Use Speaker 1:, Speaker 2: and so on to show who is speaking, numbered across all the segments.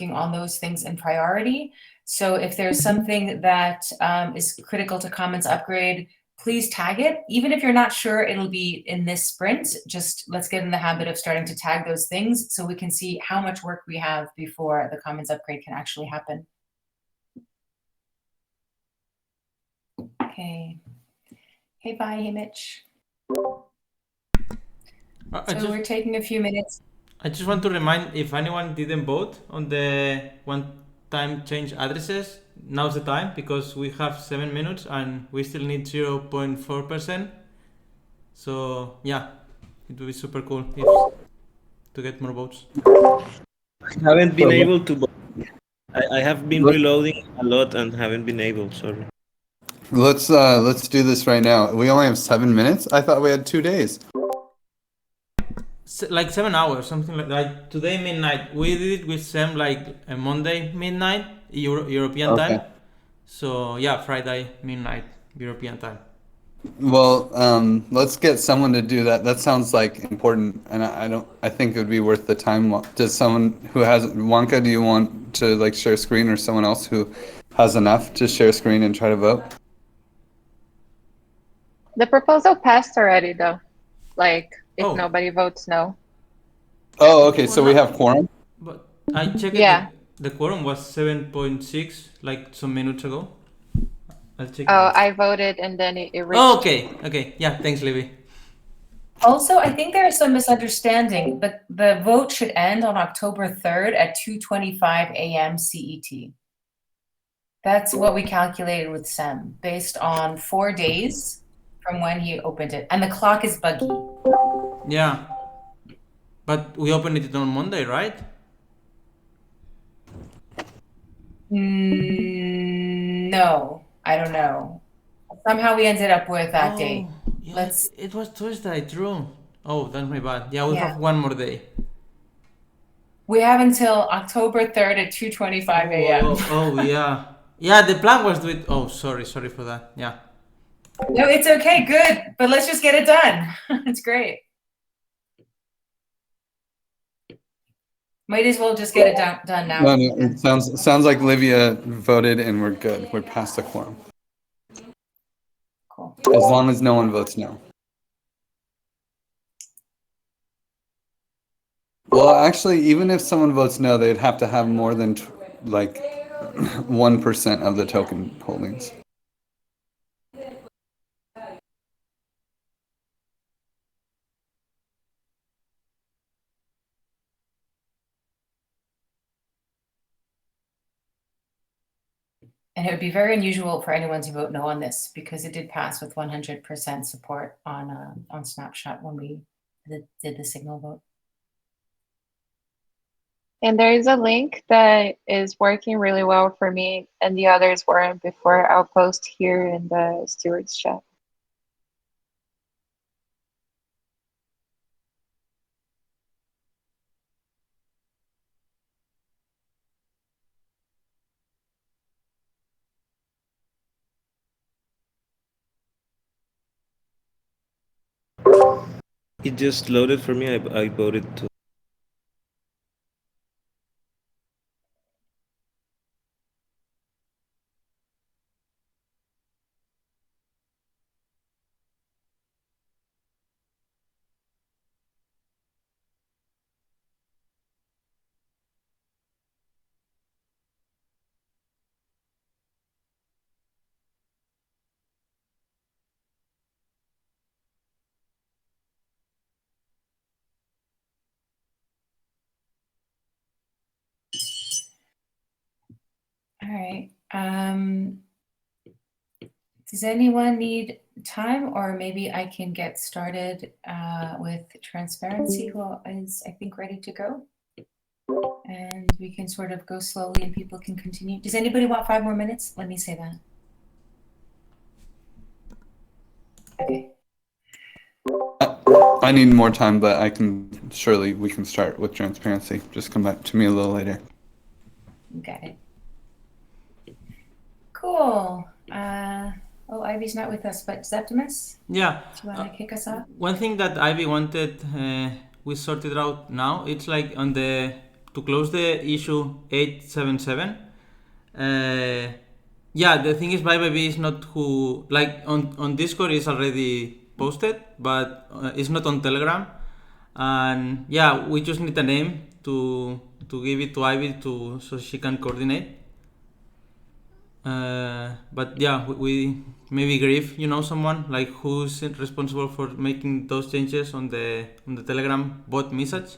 Speaker 1: on those things in priority. So if there's something that is critical to Commons upgrade, please tag it. Even if you're not sure it'll be in this sprint, just let's get in the habit of starting to tag those things so we can see how much work we have before the Commons upgrade can actually happen. Okay. Hey, bye. Hey, Mitch. So we're taking a few minutes.
Speaker 2: I just want to remind, if anyone didn't vote on the one-time change addresses, now's the time, because we have 7 minutes and we still need 0.4%. So yeah, it would be super cool to get more votes.
Speaker 3: I haven't been able to vote. I have been reloading a lot and haven't been able, sorry.
Speaker 4: Let's do this right now. We only have 7 minutes? I thought we had 2 days.
Speaker 2: Like 7 hours, something like today midnight. We did it with Sam like a Monday midnight European time. So yeah, Friday midnight European time.
Speaker 4: Well, let's get someone to do that. That sounds like important, and I think it would be worth the time. Does someone who has Wonka? Do you want to like share screen, or someone else who has enough to share screen and try to vote?
Speaker 5: The proposal passed already, though. Like, if nobody votes no.
Speaker 4: Oh, okay. So we have quorum.
Speaker 2: But I checked.
Speaker 5: Yeah.
Speaker 2: The quorum was 7.6, like some minutes ago. I'll check.
Speaker 5: Oh, I voted and then it reached.
Speaker 2: Oh, okay. Yeah, thanks, Libby.
Speaker 1: Also, I think there is some misunderstanding. The vote should end on October 3rd at 2:25 a.m. CET. That's what we calculated with Sam, based on 4 days from when he opened it. And the clock is buggy.
Speaker 2: Yeah. But we opened it on Monday, right?
Speaker 1: No, I don't know. Somehow we ended up with that date.
Speaker 2: Yeah, it was Tuesday, true. Oh, that's my bad. Yeah, we have one more day.
Speaker 1: We have until October 3rd at 2:25 a.m.
Speaker 2: Oh, yeah. Yeah, the plan was to it. Oh, sorry for that. Yeah.
Speaker 1: No, it's okay, good. But let's just get it done. It's great. Might as well just get it done now.
Speaker 4: No, it sounds like Livia voted and we're good. We're past the quorum.
Speaker 1: Cool.
Speaker 4: As long as no one votes no. Well, actually, even if someone votes no, they'd have to have more than like 1% of the token holdings.
Speaker 1: And it would be very unusual for anyone to vote no on this because it did pass with 100% support on Snapshot when we did the signal vote.
Speaker 5: And there is a link that is working really well for me and the others weren't before. I'll post here in the Stewards chat.
Speaker 3: It just loaded for me. I voted to.
Speaker 1: All right. Does anyone need time, or maybe I can get started with Transparency, who is, I think, ready to go? And we can sort of go slowly and people can continue. Does anybody want 5 more minutes? Let me say that. Okay.
Speaker 4: I need more time, but surely we can start with Transparency. Just come back to me a little later.
Speaker 1: Got it. Cool. Oh, Ivy's not with us, but Septimus?
Speaker 2: Yeah.
Speaker 1: Do you want to kick us off?
Speaker 2: One thing that Ivy wanted, we sorted out now. It's like on the to close the issue 877. Yeah, the thing is, ByByB is not who, like on Discord is already posted, but it's not on Telegram. And yeah, we just need a name to give it to Ivy so she can coordinate. But yeah, we maybe Griff, someone like who's responsible for making those changes on the Telegram bot message.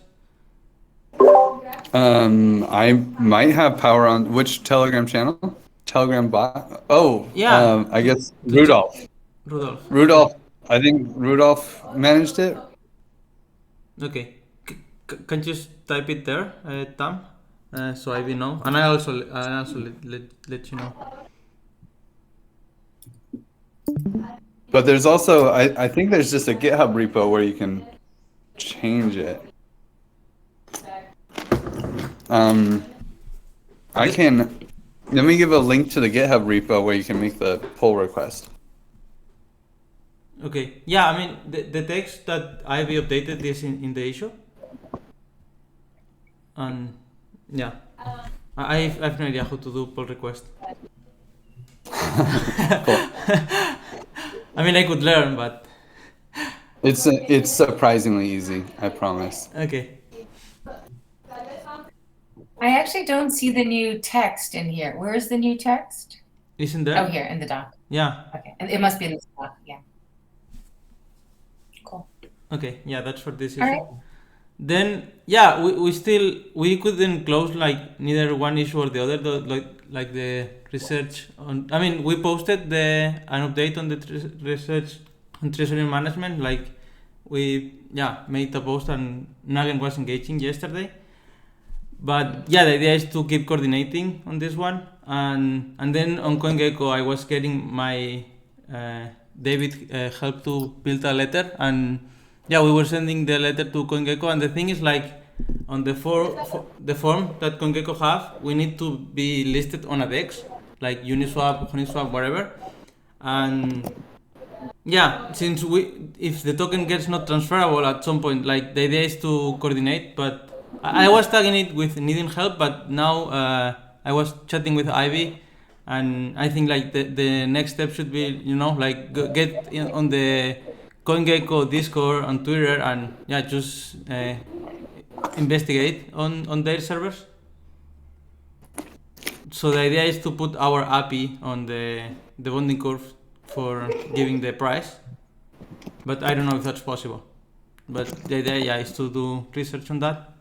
Speaker 4: I might have power on which Telegram channel? Telegram bot? Oh,
Speaker 2: Yeah.
Speaker 4: I guess Rudolph.
Speaker 2: Rudolph.
Speaker 4: I think Rudolph managed it.
Speaker 2: Okay. Can you just type it there, Tam? So I will know. And I also let you know.
Speaker 4: But there's also, I think there's just a GitHub repo where you can change it. Let me give a link to the GitHub repo where you can make the pull request.
Speaker 2: Okay. Yeah, I mean, the text that Ivy updated is in the issue. And yeah, I have no idea how to do pull request. I mean, I could learn, but
Speaker 4: it's surprisingly easy, I promise.
Speaker 2: Okay.
Speaker 1: I actually don't see the new text in here. Where is the new text?
Speaker 2: Isn't there?
Speaker 1: Oh, here in the doc.
Speaker 2: Yeah.
Speaker 1: Okay, and it must be in this doc. Yeah. Cool.
Speaker 2: Okay. Yeah, that's for this issue.
Speaker 1: All right.
Speaker 2: Then yeah, we couldn't close like neither one issue or the other. Like the research on. I mean, we posted an update on the research on treasury management. Like we made a post and Nagen was engaging yesterday. But yeah, the idea is to keep coordinating on this one, and then on CoinGecko I was getting my David help to build a letter, and yeah, we were sending the letter to CoinGecko, and the thing is like on the form that CoinGecko have, we need to be listed on a DEX, like Uniswap, Uniswap, whatever, and yeah, since if the token gets not transferable at some point, like the idea is to coordinate, but I was tagging it with needing help, but now I was chatting with Ivy, and I think like the next step should be, like get on the CoinGecko Discord on Twitter and just investigate on their servers. So the idea is to put our API on the bonding curve for giving the price, but I don't know if that's possible. But the idea is to do research on that.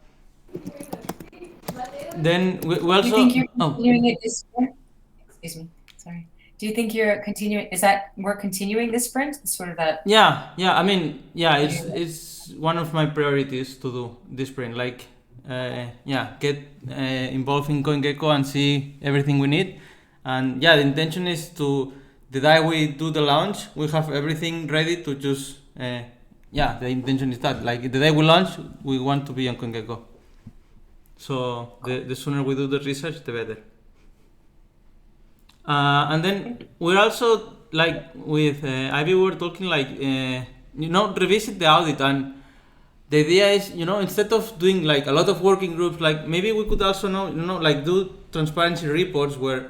Speaker 2: Then we also.
Speaker 1: Do you think you're continuing it this sprint? Excuse me. Sorry. Do you think you're continuing? We're continuing this sprint? Sort of that.
Speaker 2: Yeah. I mean, it's one of my priorities to do this sprint. Like, get involved in CoinGecko and see everything we need. And the intention is the day we do the launch, we have everything ready to just. The intention is that like the day we launch, we want to be on CoinGecko. So the sooner we do the research, the better. And then we're also like with Ivy, we were talking like revisit the audit, and the idea is instead of doing like a lot of working groups, like maybe we could also like do transparency reports where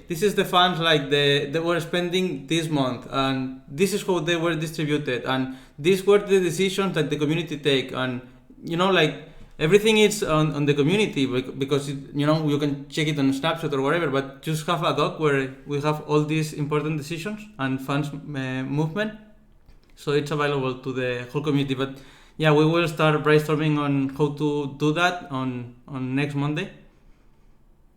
Speaker 2: this is the funds like they were spending this month, and this is how they were distributed, and these were the decisions that the community take, and like. Everything is on the community because you can check it on Snapshot or whatever, but just have a doc where we have all these important decisions and funds movement, so it's available to the whole community. But we will start brainstorming on how to do that on next Monday.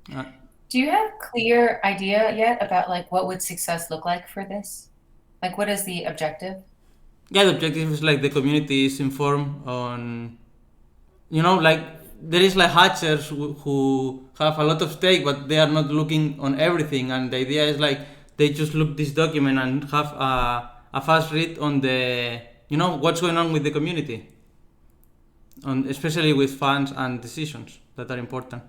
Speaker 1: Do you have a clear idea yet about like what would success look like for this? Like what is the objective?
Speaker 2: The objective is like the community is informed on. Like there is like hatchers who have a lot of stake, but they are not looking on everything. And the idea is like they just look this document and have a fast read on the what's going on with the community, especially with funds and decisions that are important.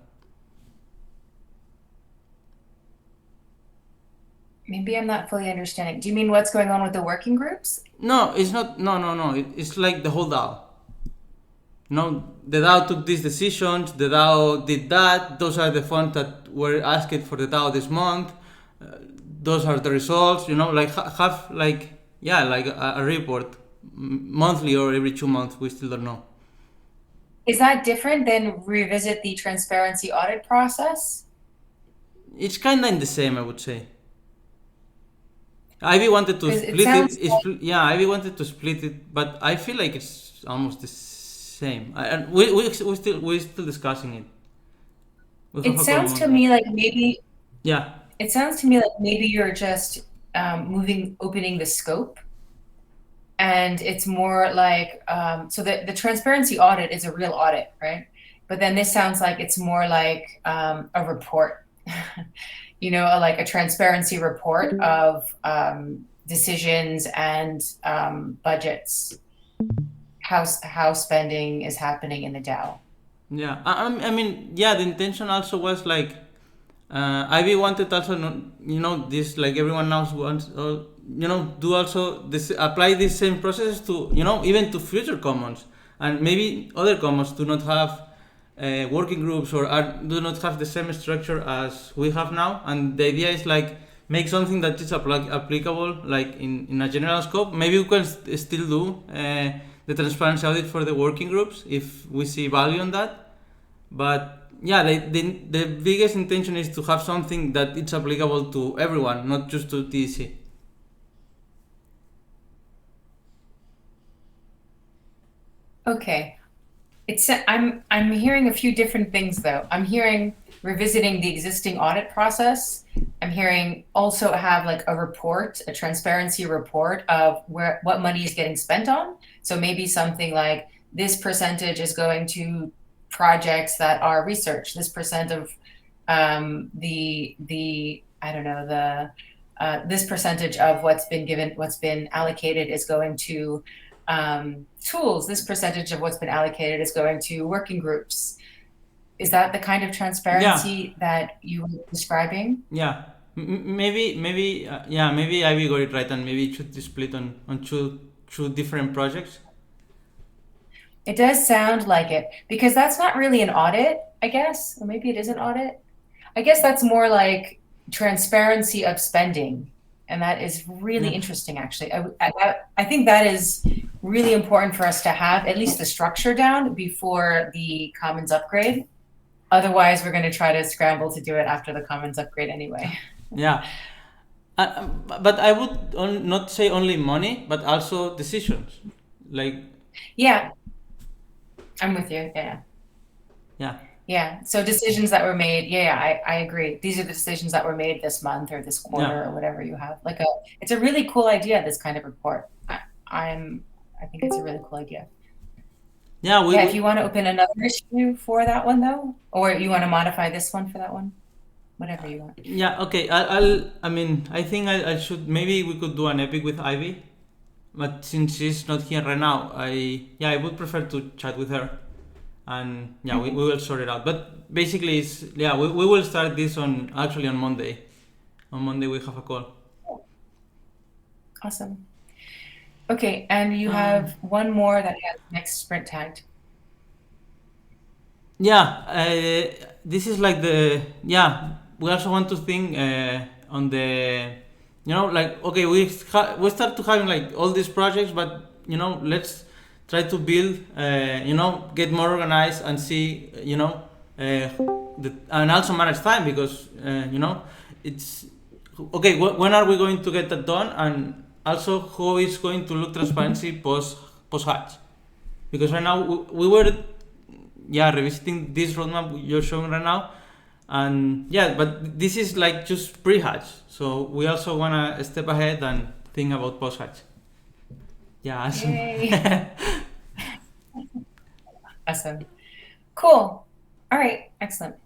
Speaker 1: Maybe I'm not fully understanding. Do you mean what's going on with the working groups?
Speaker 2: No, it's not. No. It's like the whole DAO. the DAO took these decisions, the DAO did that, those are the funds that were asked for the DAO this month, those are the results, have a report monthly or every 2 months, we still don't know.
Speaker 1: Is that different than revisit the transparency audit process?
Speaker 2: It's kind of in the same, I would say. Ivy wanted to
Speaker 1: 'Cause
Speaker 2: split
Speaker 1: it sounds
Speaker 2: Ivy wanted to split it, but I feel like it's almost the same. And we're still discussing it. We have
Speaker 1: It
Speaker 2: a
Speaker 1: sounds
Speaker 2: call
Speaker 1: to
Speaker 2: on
Speaker 1: me like maybe
Speaker 2: that. Yeah.
Speaker 1: it sounds to me like maybe you're just opening the scope, and it's more like so the transparency audit is a real audit, right? But then this sounds like it's more like a report, like a transparency report of decisions and budgets, how spending is happening in the DAO.
Speaker 2: Yeah, I mean, yeah, the intention also was like, Ivy wanted also, this, like everyone else wants, do also this, apply these same processes to, even to future commons, and maybe other commons do not have working groups or do not have the same structure as we have now, and the idea is like make something that is applicable, like in a general scope. Maybe we can still do the transparency audit for the working groups if we see value in that. But yeah, the biggest intention is to have something that it's applicable to everyone, not just to TEC.
Speaker 1: Okay. I'm hearing a few different things though. I'm hearing revisiting the existing audit process. I'm hearing also have like a report, a transparency report of what money is getting spent on. So maybe something like this percentage is going to projects that are research. This percent of this percentage of what's been allocated is going to tools. This percentage of what's been allocated is going to working groups. Is that the kind of transparency that you were describing?
Speaker 2: Yeah, maybe Ivy got it right, and maybe it should be split on two different projects.
Speaker 1: It does sound like it, because that's not really an audit, I guess, or maybe it is an audit. I guess that's more like transparency of spending, and that is really interesting, actually. I think that is really important for us to have at least the structure down before the Commons upgrade. Otherwise, we're going to try to scramble to do it after the Commons upgrade anyway.
Speaker 2: Yeah. But I would not say only money, but also decisions. Like.
Speaker 1: Yeah. I'm with you. Yeah.
Speaker 2: Yeah.
Speaker 1: Yeah. So decisions that were made. Yeah, I agree. These are the decisions that were made this month or this quarter or whatever you have. It's a really cool idea, this kind of report. I think it's a really cool idea.
Speaker 2: Yeah.
Speaker 1: If you want to open another issue for that one though, or you want to modify this one for that one, whatever you want.
Speaker 2: Yeah. Okay. I think I should, maybe we could do an epic with Ivy. But since she's not here right now, I would prefer to chat with her, and we will sort it out. But basically, we will start this on Monday. On Monday we have a call.
Speaker 1: Awesome. Okay, and you have one more that has next sprint tagged.
Speaker 2: Yeah, this is like we also want to think on the. Okay, we start to having like all these projects, but let's try to build, get more organized and see, and also manage time, because it's okay. When are we going to get that done, and also how is going to look transparency post hatch? Because right now we were revisiting this roadmap you're showing right now. And but this is like just pre-hatch, so we also want to step ahead and think about post-hatch. Yeah, awesome.
Speaker 1: Yay. Awesome. Cool. All right, excellent.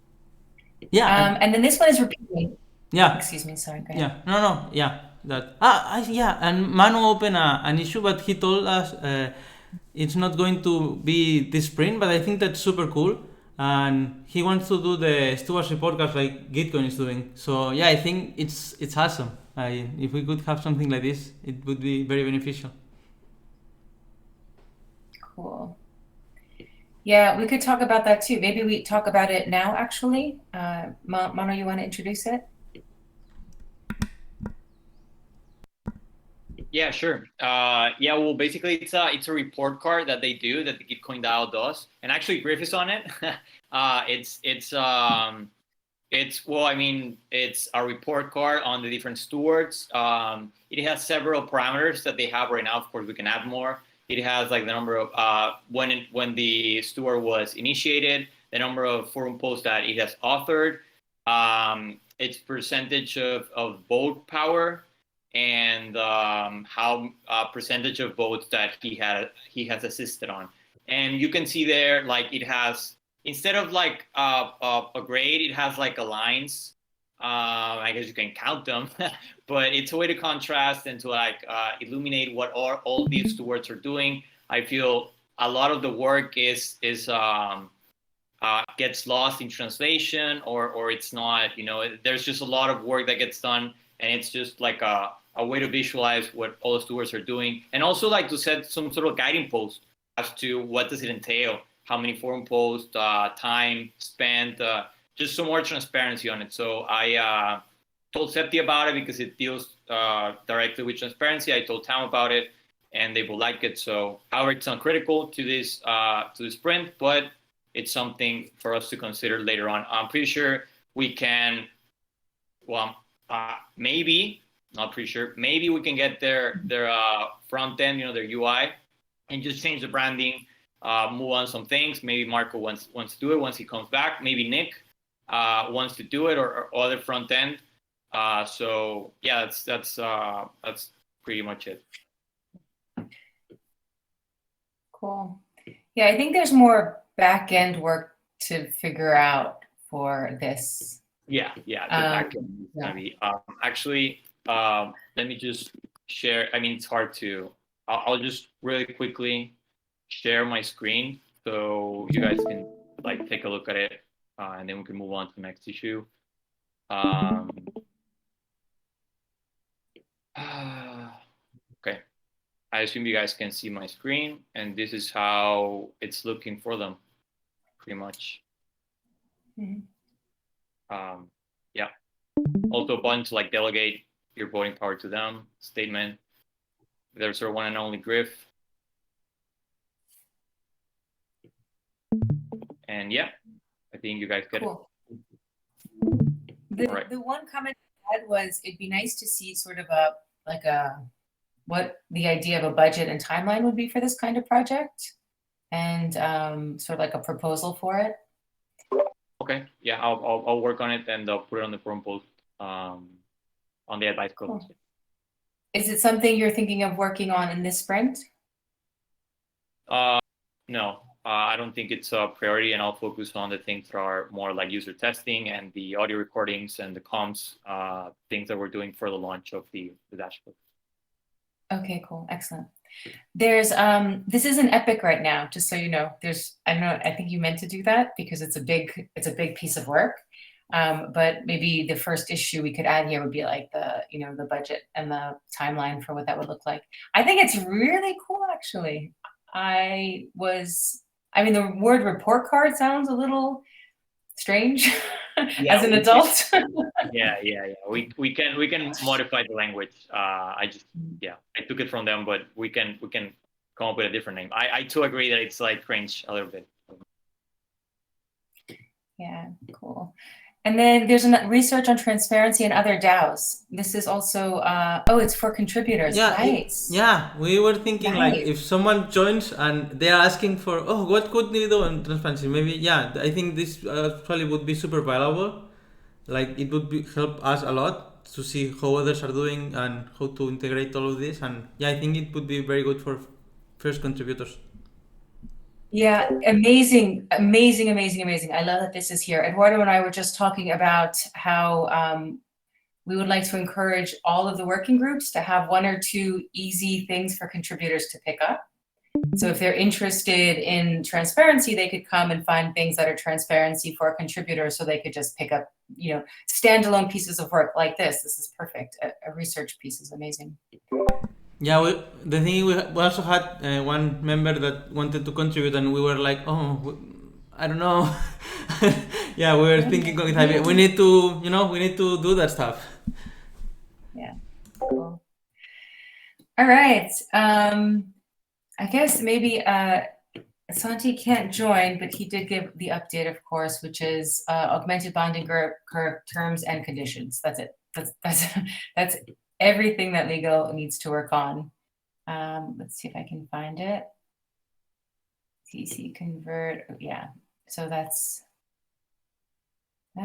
Speaker 2: Yeah.
Speaker 1: And then this one is repeating.
Speaker 2: Yeah.
Speaker 1: Excuse me, sorry, go ahead.
Speaker 2: Yeah, no, yeah, that. And Manu opened an issue, but he told us it's not going to be this sprint, but I think that's super cool. And he wants to do the Stewards podcast like Gitcoin is doing. So I think it's awesome. If we could have something like this, it would be very beneficial.
Speaker 1: Cool. Yeah, we could talk about that too. Maybe we talk about it now, actually. Mono, you want to introduce it?
Speaker 6: Yeah, sure. Yeah, well, basically, it's a report card that they do that the Gitcoin DAO does, and actually Griff is on it. It's well, I mean, it's a report card on the different stewards. It has several parameters that they have right now. Of course, we can add more. It has like the number of when the steward was initiated, the number of forum posts that it has authored, its percentage of vote power, and how percentage of votes that he has assisted on. And you can see there, like it has, instead of like a grade, it has like a lines. I guess you can count them, but it's a way to contrast and to like illuminate what all these stewards are doing. I feel a lot of the work gets lost in translation, or it's not. There's just a lot of work that gets done, and it's just like a way to visualize what all the stewards are doing, and also like to set some sort of guiding post as to what does it entail, how many forum posts, time spent, just some more transparency on it. So I told Septi about it because it deals directly with transparency. I told Tam about it, and they will like it. So, however, it's not critical to this sprint, but it's something for us to consider later on. I'm pretty sure we can. Well, maybe not pretty sure. Maybe we can get their front end, their UI, and just change the branding, move on some things. Maybe Marco wants to do it once he comes back. Maybe Nick wants to do it, or other front end. So yeah, that's pretty much it.
Speaker 1: Cool. Yeah, I think there's more back end work to figure out for this.
Speaker 6: Yeah. The back end is gonna be actually. Let me just share. I mean, it's hard to. I'll just really quickly share my screen so you guys can like take a look at it, and then we can move on to the next issue. Okay, I assume you guys can see my screen, and this is how it's looking for them, pretty much.
Speaker 1: Mm-hmm.
Speaker 6: Yeah. Also a button to like delegate your voting power to them. Statement. There's our one and only Griff. And yeah, I think you guys get
Speaker 1: Cool.
Speaker 6: it.
Speaker 1: The one comment I had was it'd be nice to see sort of what the idea of a budget and timeline would be for this kind of project, and sort of like a proposal for it.
Speaker 6: Okay. Yeah, I'll work on it, and I'll put it on the forum post on the advice code.
Speaker 1: Cool. Is it something you're thinking of working on in this sprint?
Speaker 6: No, I don't think it's a priority, and I'll focus on the things that are more like user testing and the audio recordings and the comms, things that we're doing for the launch of the dashboard. Okay,
Speaker 1: cool. Excellent. There's this is an epic right now, just so you know. I think you meant to do that because it's a big piece of work. But maybe the first issue we could add here would be like the budget and the timeline for what that would look like. I think it's really cool, actually. The word report card sounds a little strange as an adult.
Speaker 6: Yeah. We can modify the language. I took it from them, but we can come up with a different name. I too agree that it's like cringe a little bit.
Speaker 1: Yeah, cool. And then there's research on transparency and other DAOs. This is also, it's for contributors.
Speaker 2: Yeah,
Speaker 1: nice.
Speaker 2: We were thinking
Speaker 1: Nice.
Speaker 2: like if someone joins and they're asking for, what could we do on transparency? Maybe, I think this probably would be super valuable. Like it would help us a lot to see how others are doing and how to integrate all of this. And I think it would be very good for first contributors.
Speaker 1: Yeah, amazing. I love that this is here. Eduardo and I were just talking about how we would like to encourage all of the working groups to have one or two easy things for contributors to pick up. So if they're interested in transparency, they could come and find things that are transparency for contributors, so they could just pick up, standalone pieces of work like this. This is perfect. A research piece is amazing.
Speaker 2: Yeah, the thing we also had one member that wanted to contribute, and we were like, oh, I don't know. Yeah, we were thinking with idea. We need to, we need to do that stuff.
Speaker 1: Yeah. Cool. All right. I guess maybe Santi can't join, but he did give the update, of course, which is augmented bonding curve terms and conditions. That's it. That's everything that legal needs to work on. Let's see if I can find it. TC convert. Yeah. So that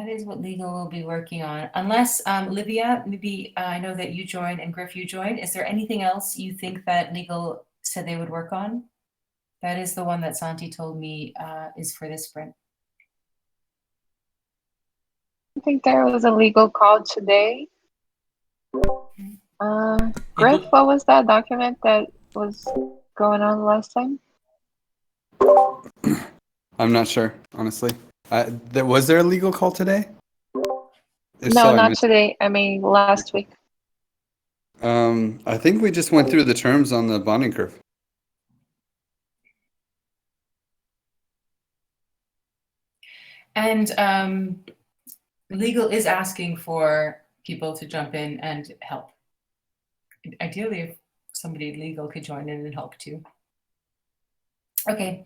Speaker 1: is what legal will be working on. Unless, Livia, maybe I know that you joined and Griff, you joined. Is there anything else you think that legal said they would work on? That is the one that Santi told me is for this sprint.
Speaker 5: I think there was a legal call today. Griff, what was that document that was going on last time?
Speaker 4: I'm not sure, honestly. Was there a legal call today? If
Speaker 5: No,
Speaker 4: so, I
Speaker 5: not
Speaker 4: missed-
Speaker 5: today. I mean, last week.
Speaker 4: I think we just went through the terms on the bonding curve.
Speaker 1: And legal is asking for people to jump in and help. Ideally, if somebody legal could join in and help too. Okay.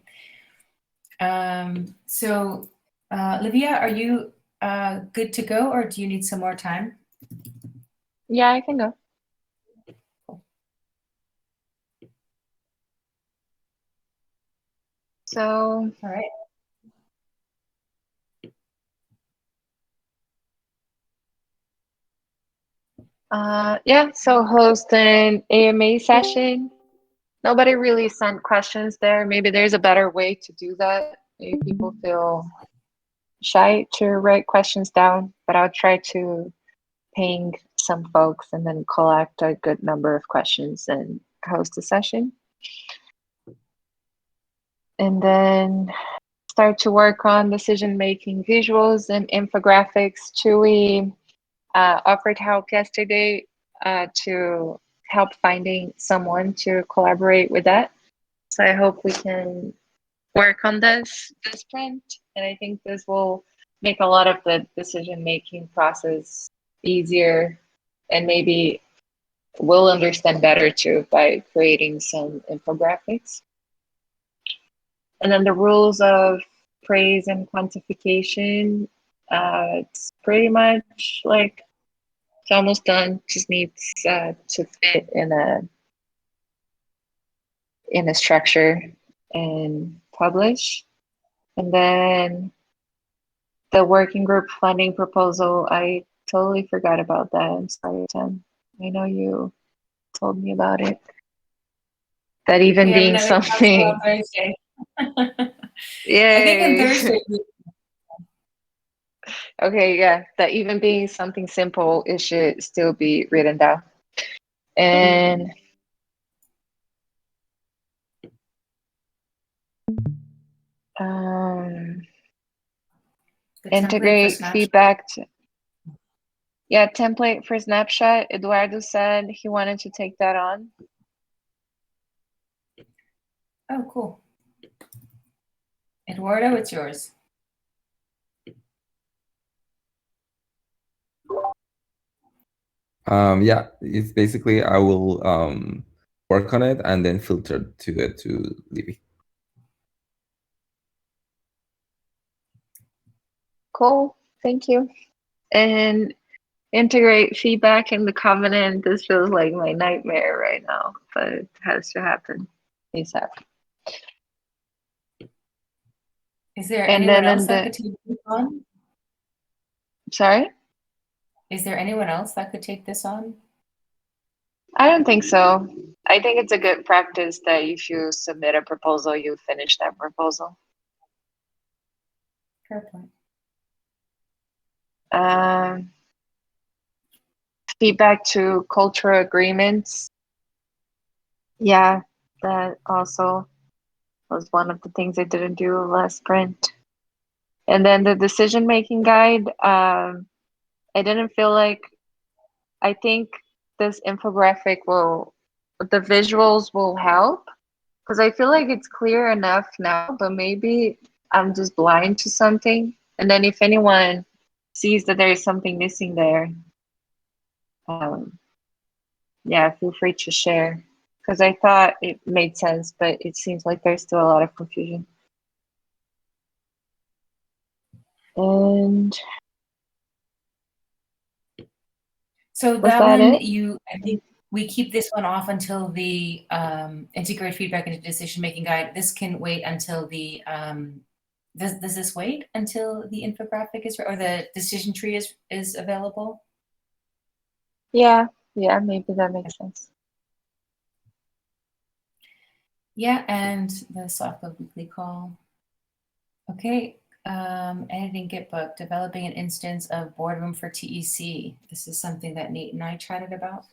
Speaker 1: So, Livia, are you good to go, or do you need some more time?
Speaker 5: Yeah, I can go. So,
Speaker 1: all right.
Speaker 5: Yeah, so host an AMA session. Nobody really sent questions there. Maybe there's a better way to do that. Maybe people feel shy to write questions down, but I'll try to ping some folks and then collect a good number of questions and host a session. And then start to work on decision-making visuals and infographics. Chewy offered help yesterday to help finding someone to collaborate with that. So I hope we can work on this sprint. And I think this will make a lot of the decision-making process easier, and maybe we'll understand better too by creating some infographics. And then the rules of praise and quantification, it's pretty much like it's almost done. Just needs to fit in a structure and publish. And then the working group funding proposal, I totally forgot about that. I'm sorry, Tim. I know you told me about it. That even being something. Yeah.
Speaker 1: I think on Thursday.
Speaker 5: Okay, yeah. That even being something simple, it should still be written down. And integrate feedback. Yeah, template for snapshot. Eduardo said he wanted to take that on.
Speaker 1: Oh, cool. Eduardo, it's yours.
Speaker 7: Yeah, it's basically I will work on it and then filter to it to Libby.
Speaker 5: Cool, thank you. And integrate feedback in the covenant. This feels like my nightmare right now, but it has to happen ASAP.
Speaker 1: Is there anyone else that could take this on?
Speaker 5: Sorry?
Speaker 1: Is there anyone else that could take this on?
Speaker 5: I don't think so. I think it's a good practice that if you submit a proposal, you finish that proposal.
Speaker 1: Fair point.
Speaker 5: Feedback to cultural agreements. Yeah, that also was one of the things I didn't do last sprint. And then the decision-making guide, I didn't feel like, I think this infographic will the visuals will help, because I feel like it's clear enough now, but maybe I'm just blind to something. And then if anyone sees that there is something missing there, yeah, feel free to share. Because I thought it made sense, but it seems like there's still a lot of confusion. And
Speaker 1: So
Speaker 5: was
Speaker 1: that
Speaker 5: that
Speaker 1: one,
Speaker 5: it?
Speaker 1: I think we keep this one off until the integrate feedback into decision-making guide. This can wait until the, does this wait until the infographic is, or the decision tree is available?
Speaker 5: Yeah, maybe that makes sense.
Speaker 1: Yeah, and the Slack Club weekly call. Okay, editing Gitbook, developing an instance of Boardroom for TEC. This is something that Nate and I chatted about.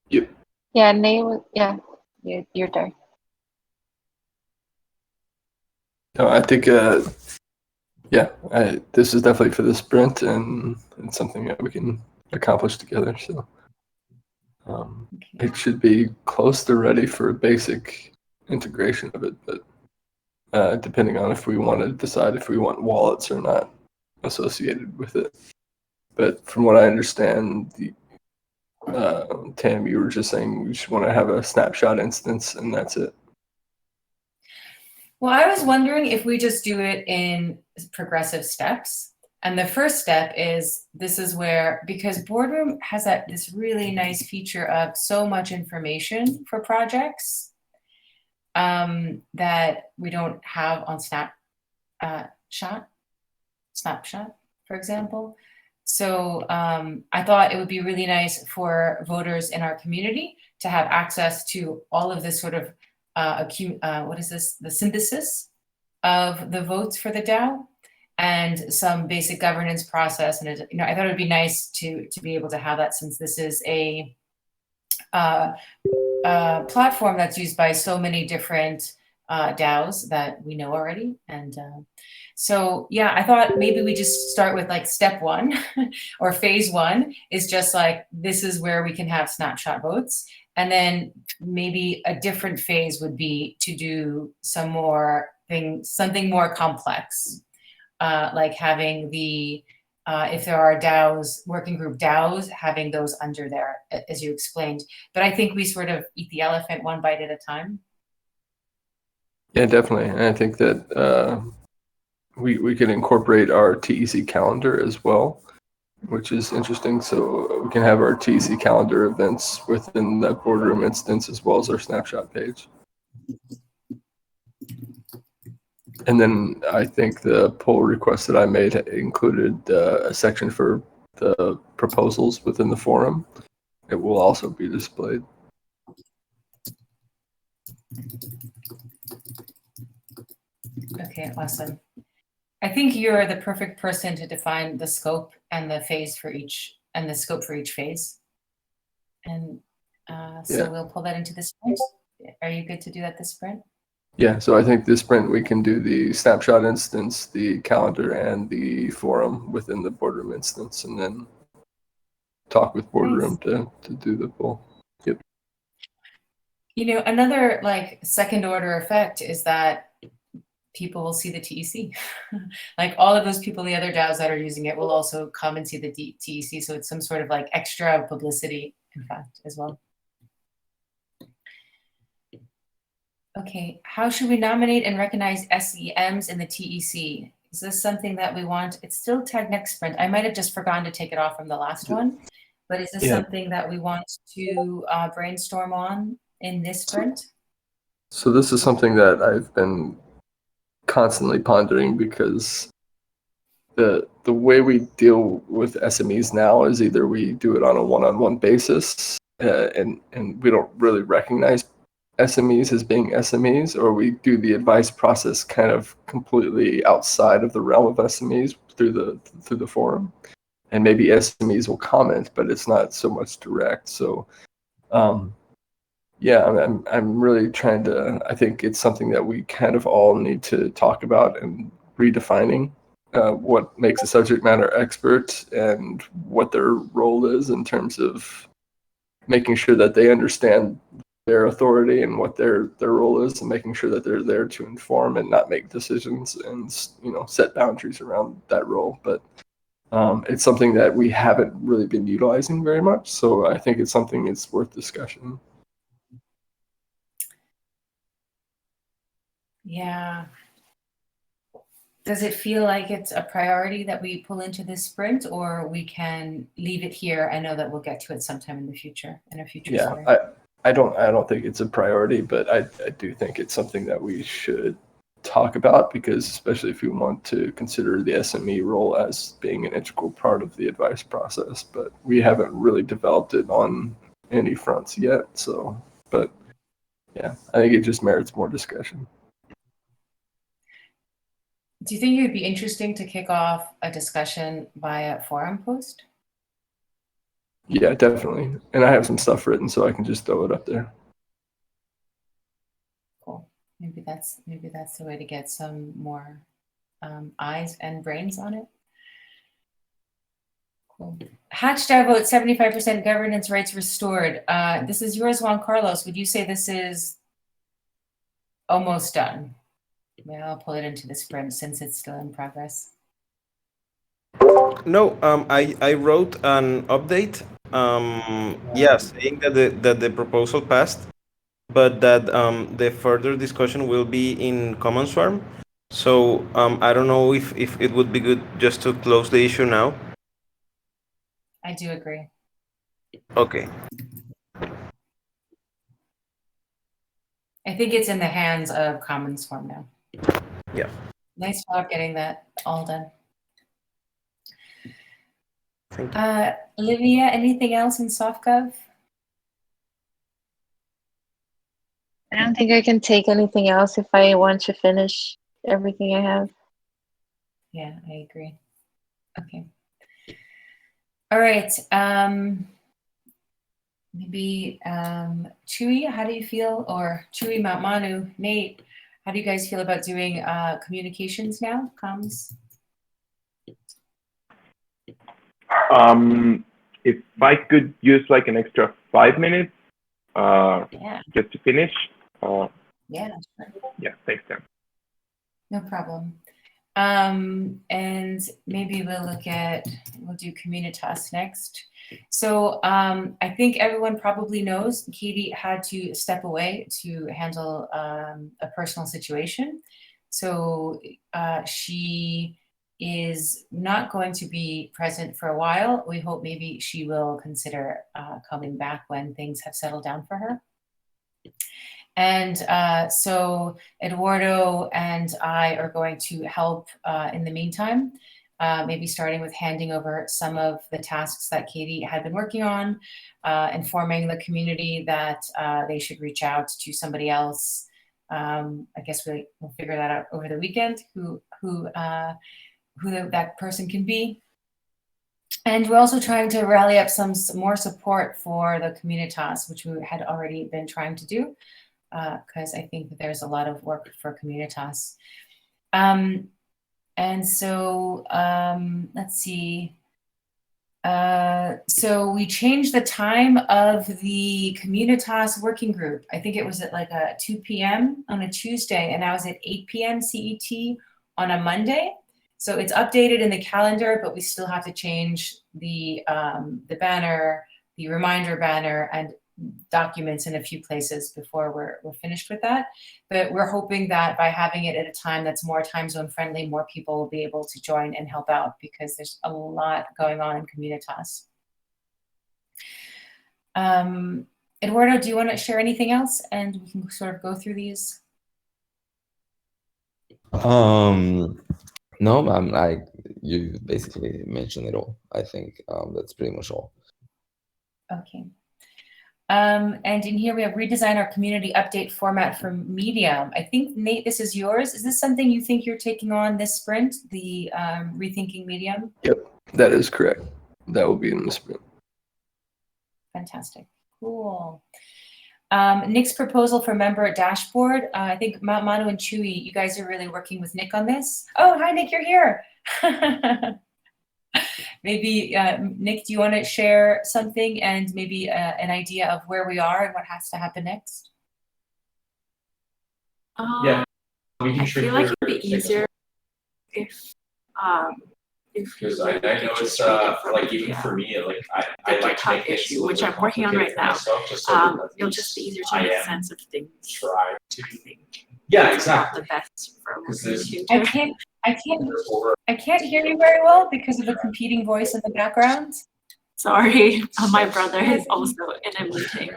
Speaker 8: Yep.
Speaker 5: Yeah, Nate, yeah, you're there.
Speaker 8: No, I think, this is definitely for the sprint, and it's something that we can accomplish together. So
Speaker 1: Okay.
Speaker 8: it should be close to ready for a basic integration of it, but depending on if we want to decide if we want wallets or not associated with it. But from what I understand, Tam, you were just saying we just want to have a snapshot instance and that's it.
Speaker 1: Well, I was wondering if we just do it in progressive steps. And the first step is, this is where, because Boardroom has this really nice feature of so much information for projects that we don't have on Snapshot, for example. So I thought it would be really nice for voters in our community to have access to all of this sort of what is this? The synthesis of the votes for the DAO and some basic governance process. And I thought it would be nice to be able to have that, since this is a platform that's used by so many different DAOs that we know already. And so, yeah, I thought maybe we just start with like step one or phase one is just like, this is where we can have snapshot votes. And then maybe a different phase would be to do some more something more complex, like having the, if there are DAOs, working group DAOs, having those under there, as you explained. But I think we sort of eat the elephant one bite at a time.
Speaker 8: Yeah, definitely. And I think that we can incorporate our TEC calendar as well, which is interesting. So we can have our TEC calendar events within that Boardroom instance as well as our snapshot page. And then I think the pull request that I made included a section for the proposals within the forum. It will also be displayed.
Speaker 1: Okay, awesome. I think you're the perfect person to define the scope and the phase for each, and the scope for each phase. And so we'll pull that into the sprint. Are you good to do that this sprint?
Speaker 8: Yeah, so I think this sprint we can do the snapshot instance, the calendar, and the forum within the Boardroom instance, and then talk with Boardroom to do the pull. Yep.
Speaker 1: You know, another like second order effect is that people will see the TEC. Like all of those people in the other DAOs that are using it will also come and see the TEC. So it's some sort of like extra publicity, in fact, as well. Okay, how should we nominate and recognize SEMs in the TEC? Is this something that we want? It's still TEC next sprint. I might have just forgotten to take it off from the last one, but is this something that we want to brainstorm on in this sprint?
Speaker 8: So this is something that I've been constantly pondering, because the way we deal with SMEs now is either we do it on a one-on-one basis and we don't really recognize SMEs as being SMEs, or we do the advice process kind of completely outside of the realm of SMEs through the forum, and maybe SMEs will comment, but it's not so much direct. So yeah, I'm really trying to, I think it's something that we kind of all need to talk about, and redefining what makes a subject matter expert and what their role is in terms of making sure that they understand their authority and what their role is, and making sure that they're there to inform and not make decisions and set boundaries around that role. But it's something that we haven't really been utilizing very much, so I think it's something it's worth discussion.
Speaker 1: Yeah. Does it feel like it's a priority that we pull into this sprint, or we can leave it here and know that we'll get to it sometime in the future, in a future
Speaker 8: Yeah,
Speaker 1: sprint?
Speaker 8: I don't think it's a priority, but I do think it's something that we should talk about, because especially if we want to consider the SME role as being an integral part of the advice process, but we haven't really developed it on any fronts yet. So, but yeah, I think it just merits more discussion.
Speaker 1: Do you think it would be interesting to kick off a discussion via forum post?
Speaker 8: Yeah, definitely. And I have some stuff written, so I can just throw it up there.
Speaker 1: Cool. Maybe that's the way to get some more eyes and brains on it. Cool. Hatchdog vote 75% governance rights restored. This is yours, Juan Carlos. Would you say this is almost done? Maybe I'll pull it into the sprint since it's still in progress.
Speaker 3: No, I wrote an update. Saying that the proposal passed, but that the further discussion will be in Commons Forum. So I don't know if it would be good just to close the issue now.
Speaker 1: I do agree.
Speaker 3: Okay.
Speaker 1: I think it's in the hands of Commons Forum now.
Speaker 3: Yeah.
Speaker 1: Nice job getting that all done.
Speaker 3: Thank you.
Speaker 1: Olivia, anything else in SoftGov?
Speaker 5: I don't think I can take anything else if I want to finish everything I have.
Speaker 1: Yeah, I agree. Okay. All right. Maybe Chewy, how do you feel? Or Chewy, Manu, Nate, how do you guys feel about doing communications now? Comms?
Speaker 9: If I could use like an extra 5 minutes just to finish.
Speaker 1: Yeah, sure.
Speaker 9: Yeah, thanks, Sam.
Speaker 1: No problem. And maybe we'll do Comunitas next. So I think everyone probably knows Katie had to step away to handle a personal situation. So she is not going to be present for a while. We hope maybe she will consider coming back when things have settled down for her. And so Eduardo and I are going to help in the meantime, maybe starting with handing over some of the tasks that Katie had been working on, informing the community that they should reach out to somebody else. I guess we'll figure that out over the weekend, who that person can be. And we're also trying to rally up some more support for the Comunitas, which we had already been trying to do, because I think that there's a lot of work for Comunitas. And so let's see. So we changed the time of the Comunitas working group. I think it was at like 2 p.m. on a Tuesday, and now it's at 8 p.m. CET on a Monday. So it's updated in the calendar, but we still have to change the banner, the reminder banner, and documents in a few places before we're finished with that. But we're hoping that by having it at a time that's more time zone friendly, more people will be able to join and help out, because there's a lot going on in Comunitas. Eduardo, do you want to share anything else? And we can sort of go through these.
Speaker 7: No, you basically mentioned it all. I think that's pretty much all.
Speaker 1: Okay. And in here we have redesign our community update format for Medium. I think, Nate, this is yours. Is this something you think you're taking on this sprint, the rethinking Medium?
Speaker 8: Yep, that is correct. That will be in the sprint.
Speaker 1: Fantastic. Cool. Nick's proposal for member dashboard. I think Manu and Chewy, you guys are really working with Nick on this. Oh, hi, Nick, you're here. maybe Nick, do you want to share something and maybe an idea of where we are and what has to happen next?
Speaker 10: Yeah, I feel like it'd be easier if
Speaker 11: because I know it's like even for me, like I like to make
Speaker 10: issue, which I'm working on right now. It'll just be easier to make sense of things.
Speaker 11: Try to
Speaker 10: think.
Speaker 11: Yeah, exactly.
Speaker 10: The best for
Speaker 1: I can't hear you very well because of the competing voice in the background.
Speaker 10: Sorry, my brother is also in a meeting.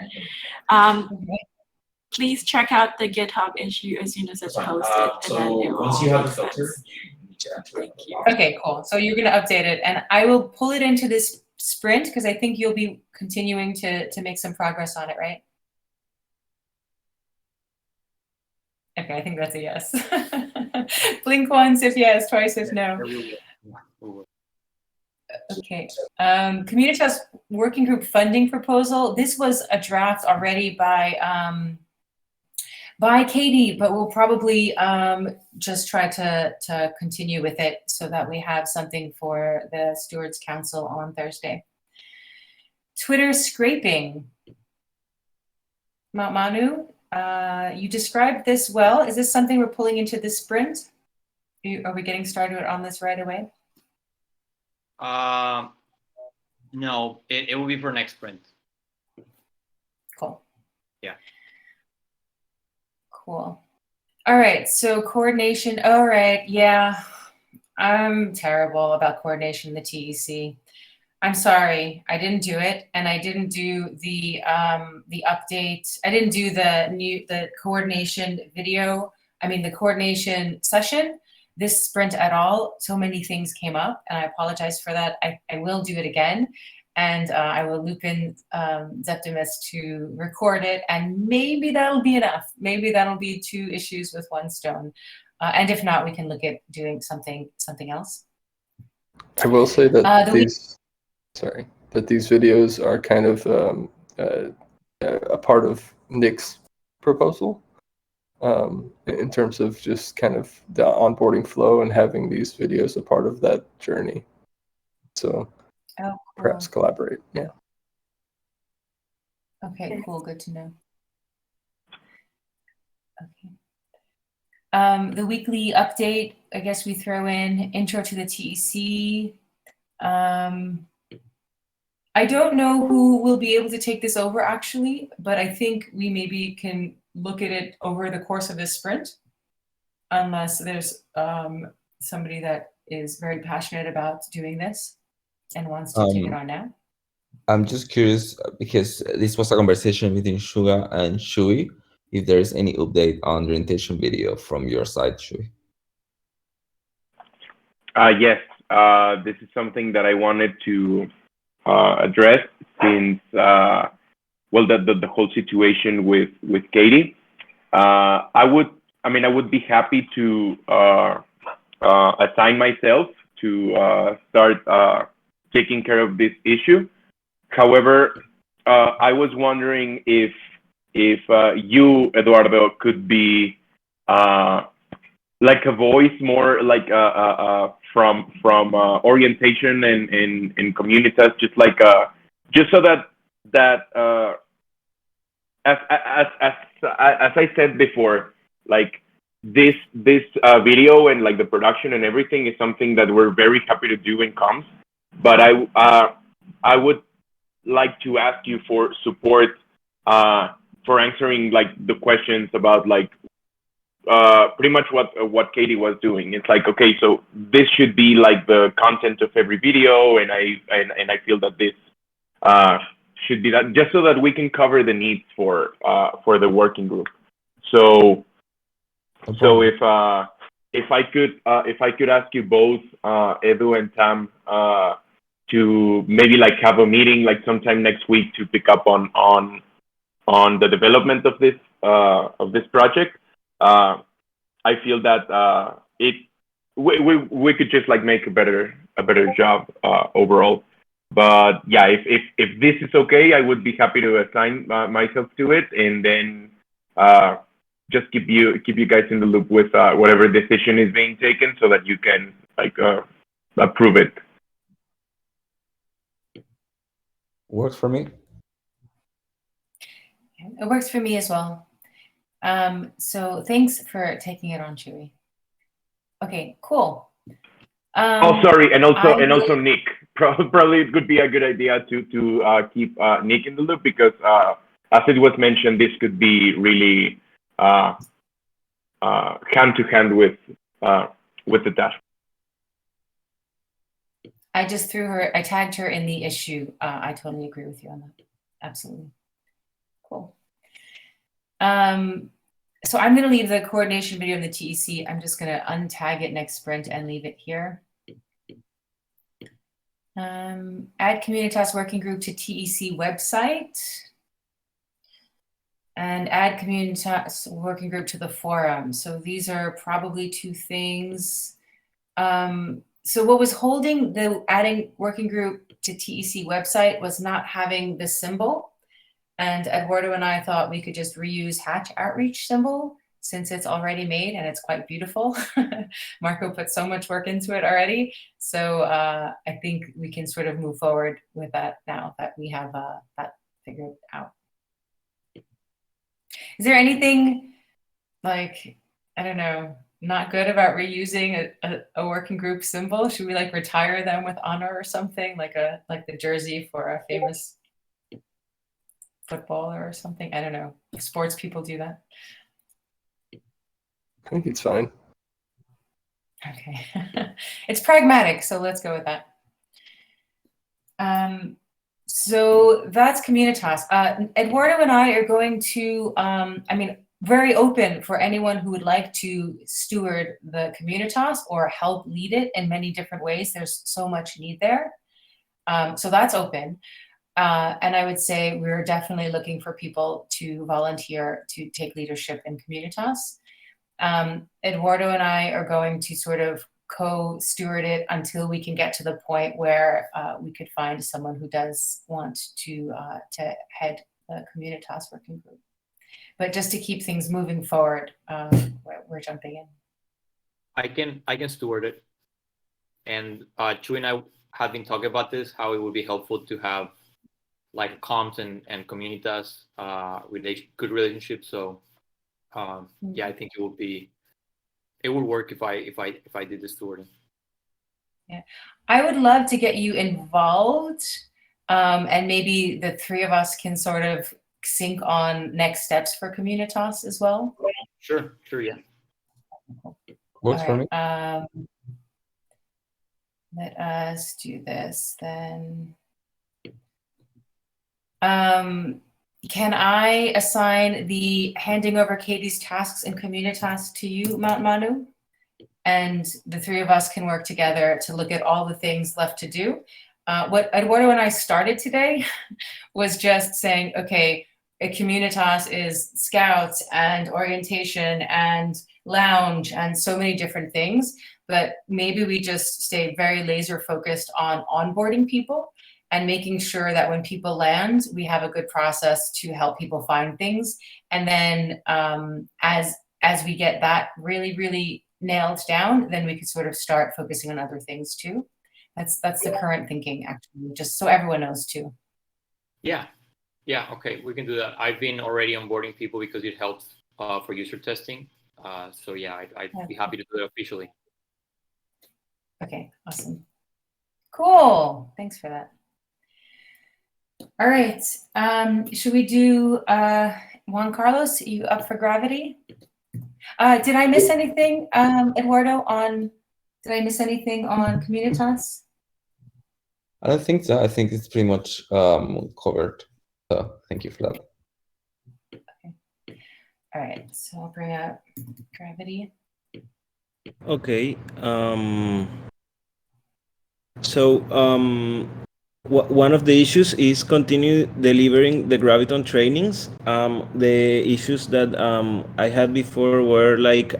Speaker 10: Please check out the GitHub issue as soon as it's posted.
Speaker 11: So once you have the filter, you need to enter it.
Speaker 1: Okay, cool. So you're going to update it, and I will pull it into this sprint because I think you'll be continuing to make some progress on it, right? Okay, I think that's a yes. Blink once if yes, twice if no. Okay. Comunitas working group funding proposal. This was a draft already by Katie, but we'll probably just try to continue with it so that we have something for the Stewards Council on Thursday. Twitter scraping. Manu, you described this well. Is this something we're pulling into the sprint? Are we getting started on this right away?
Speaker 6: No, it will be for next sprint.
Speaker 1: Cool.
Speaker 6: Yeah.
Speaker 1: Cool. All right, so coordination. All right, yeah. I'm terrible about coordination in the TEC. I'm sorry, I didn't do it, and I didn't do the update. I didn't do the coordination video. I mean the coordination session this sprint at all. So many things came up, and I apologize for that. I will do it again, and I will loop in Zeptimus to record it, and maybe that'll be enough. Maybe that'll be 2 issues with 1 stone, and if not, we can look at doing something else.
Speaker 8: I will say that these videos are kind of a part of Nick's proposal in terms of just kind of the onboarding flow and having these videos a part of that journey. So perhaps collaborate. Yeah.
Speaker 1: Okay, cool. Good to know. Okay. The weekly update, I guess we throw in intro to the TEC. I don't know who will be able to take this over actually, but I think we maybe can look at it over the course of this sprint, unless there's somebody that is very passionate about doing this and wants to take it on now.
Speaker 7: I'm just curious because this was a conversation between Suga and Shui. If there is any update on the orientation video from your side, Shui.
Speaker 9: Yes, this is something that I wanted to address since well, the whole situation with Katie. I would be happy to assign myself to start taking care of this issue. However, I was wondering if you, Eduardo, could be like a voice more like from orientation and Comunitas, just so that as I said before, like this video and like the production and everything is something that we're very happy to do in comms, but I would like to ask you for support for answering like the questions about like pretty much what Katie was doing. It's like, okay, so this should be like the content of every video, and I feel that this should be that, just so that we can cover the needs for the working group. So if I could ask you both, Edu and Tam, to maybe like have a meeting like sometime next week to pick up on the development of this project. I feel that we could just like make a better job overall. But yeah, if this is okay, I would be happy to assign myself to it, and then just keep you guys in the loop with whatever decision is being taken, so that you can like approve it.
Speaker 7: Works for me.
Speaker 1: It works for me as well. So thanks for taking it on, Chewy. Okay, cool.
Speaker 9: Oh, sorry, and also
Speaker 1: will-
Speaker 9: Nick. Probably it would be a good idea to keep Nick in the loop, because as it was mentioned, this could be really hand to hand with the dashboard.
Speaker 1: I just I tagged her in the issue. I totally agree with you on that. Absolutely. Cool. So I'm going to leave the coordination video in the TEC. I'm just going to untag it next sprint and leave it here. Add Comunitas working group to TEC website. And add Comunitas working group to the forum. So these are probably two things. So what was holding the adding working group to TEC website was not having the symbol. And Eduardo and I thought we could just reuse Hatch Outreach symbol since it's already made and it's quite beautiful. Marco put so much work into it already. So I think we can sort of move forward with that now that we have that figured out. Is there anything like, I don't know, not good about reusing a working group symbol? Should we like retire them with honor or something, like the jersey for a famous footballer or something? I don't know. Sports people do that.
Speaker 8: I think it's fine.
Speaker 1: Okay. It's pragmatic, so let's go with that. So that's Comunitas. Eduardo and I are going to, very open for anyone who would like to steward the Comunitas or help lead it in many different ways. There's so much need there. So that's open. And I would say we're definitely looking for people to volunteer to take leadership in Comunitas. Eduardo and I are going to sort of co-steward it until we can get to the point where we could find someone who does want to head the Comunitas working group. But just to keep things moving forward, we're jumping in.
Speaker 6: I can steward it, and Chu and I have been talking about this, how it would be helpful to have like comms and Comunitas good relationships. So yeah, I think it would work if I did the stewarding.
Speaker 1: Yeah, I would love to get you involved, and maybe the three of us can sort of sync on next steps for Comunitas as well.
Speaker 6: Sure, yeah.
Speaker 7: Works for me.
Speaker 1: Let us do this then. Can I assign the handing over Katie's tasks in Comunitas to you, Manu? And the three of us can work together to look at all the things left to do. What Eduardo and I started today was just saying, okay, a Comunitas is scouts and orientation and lounge and so many different things, but maybe we just stay very laser focused on onboarding people and making sure that when people land, we have a good process to help people find things. And then as we get that really, really nailed down, then we could sort of start focusing on other things too. That's the current thinking, actually, just so everyone knows too.
Speaker 6: Yeah, okay, we can do that. I've been already onboarding people because it helps for user testing. So yeah, I'd be happy to do it officially.
Speaker 1: Okay, awesome. Cool, thanks for that. All right, should we do Juan Carlos? Are you up for gravity? Did I miss anything, Eduardo, did I miss anything on Comunitas?
Speaker 7: I don't think so. I think it's pretty much covered. So thank you for that.
Speaker 1: Okay. All right, so I'll bring up gravity.
Speaker 3: Okay. One of the issues is continue delivering the Graviton trainings. The issues that I had before were like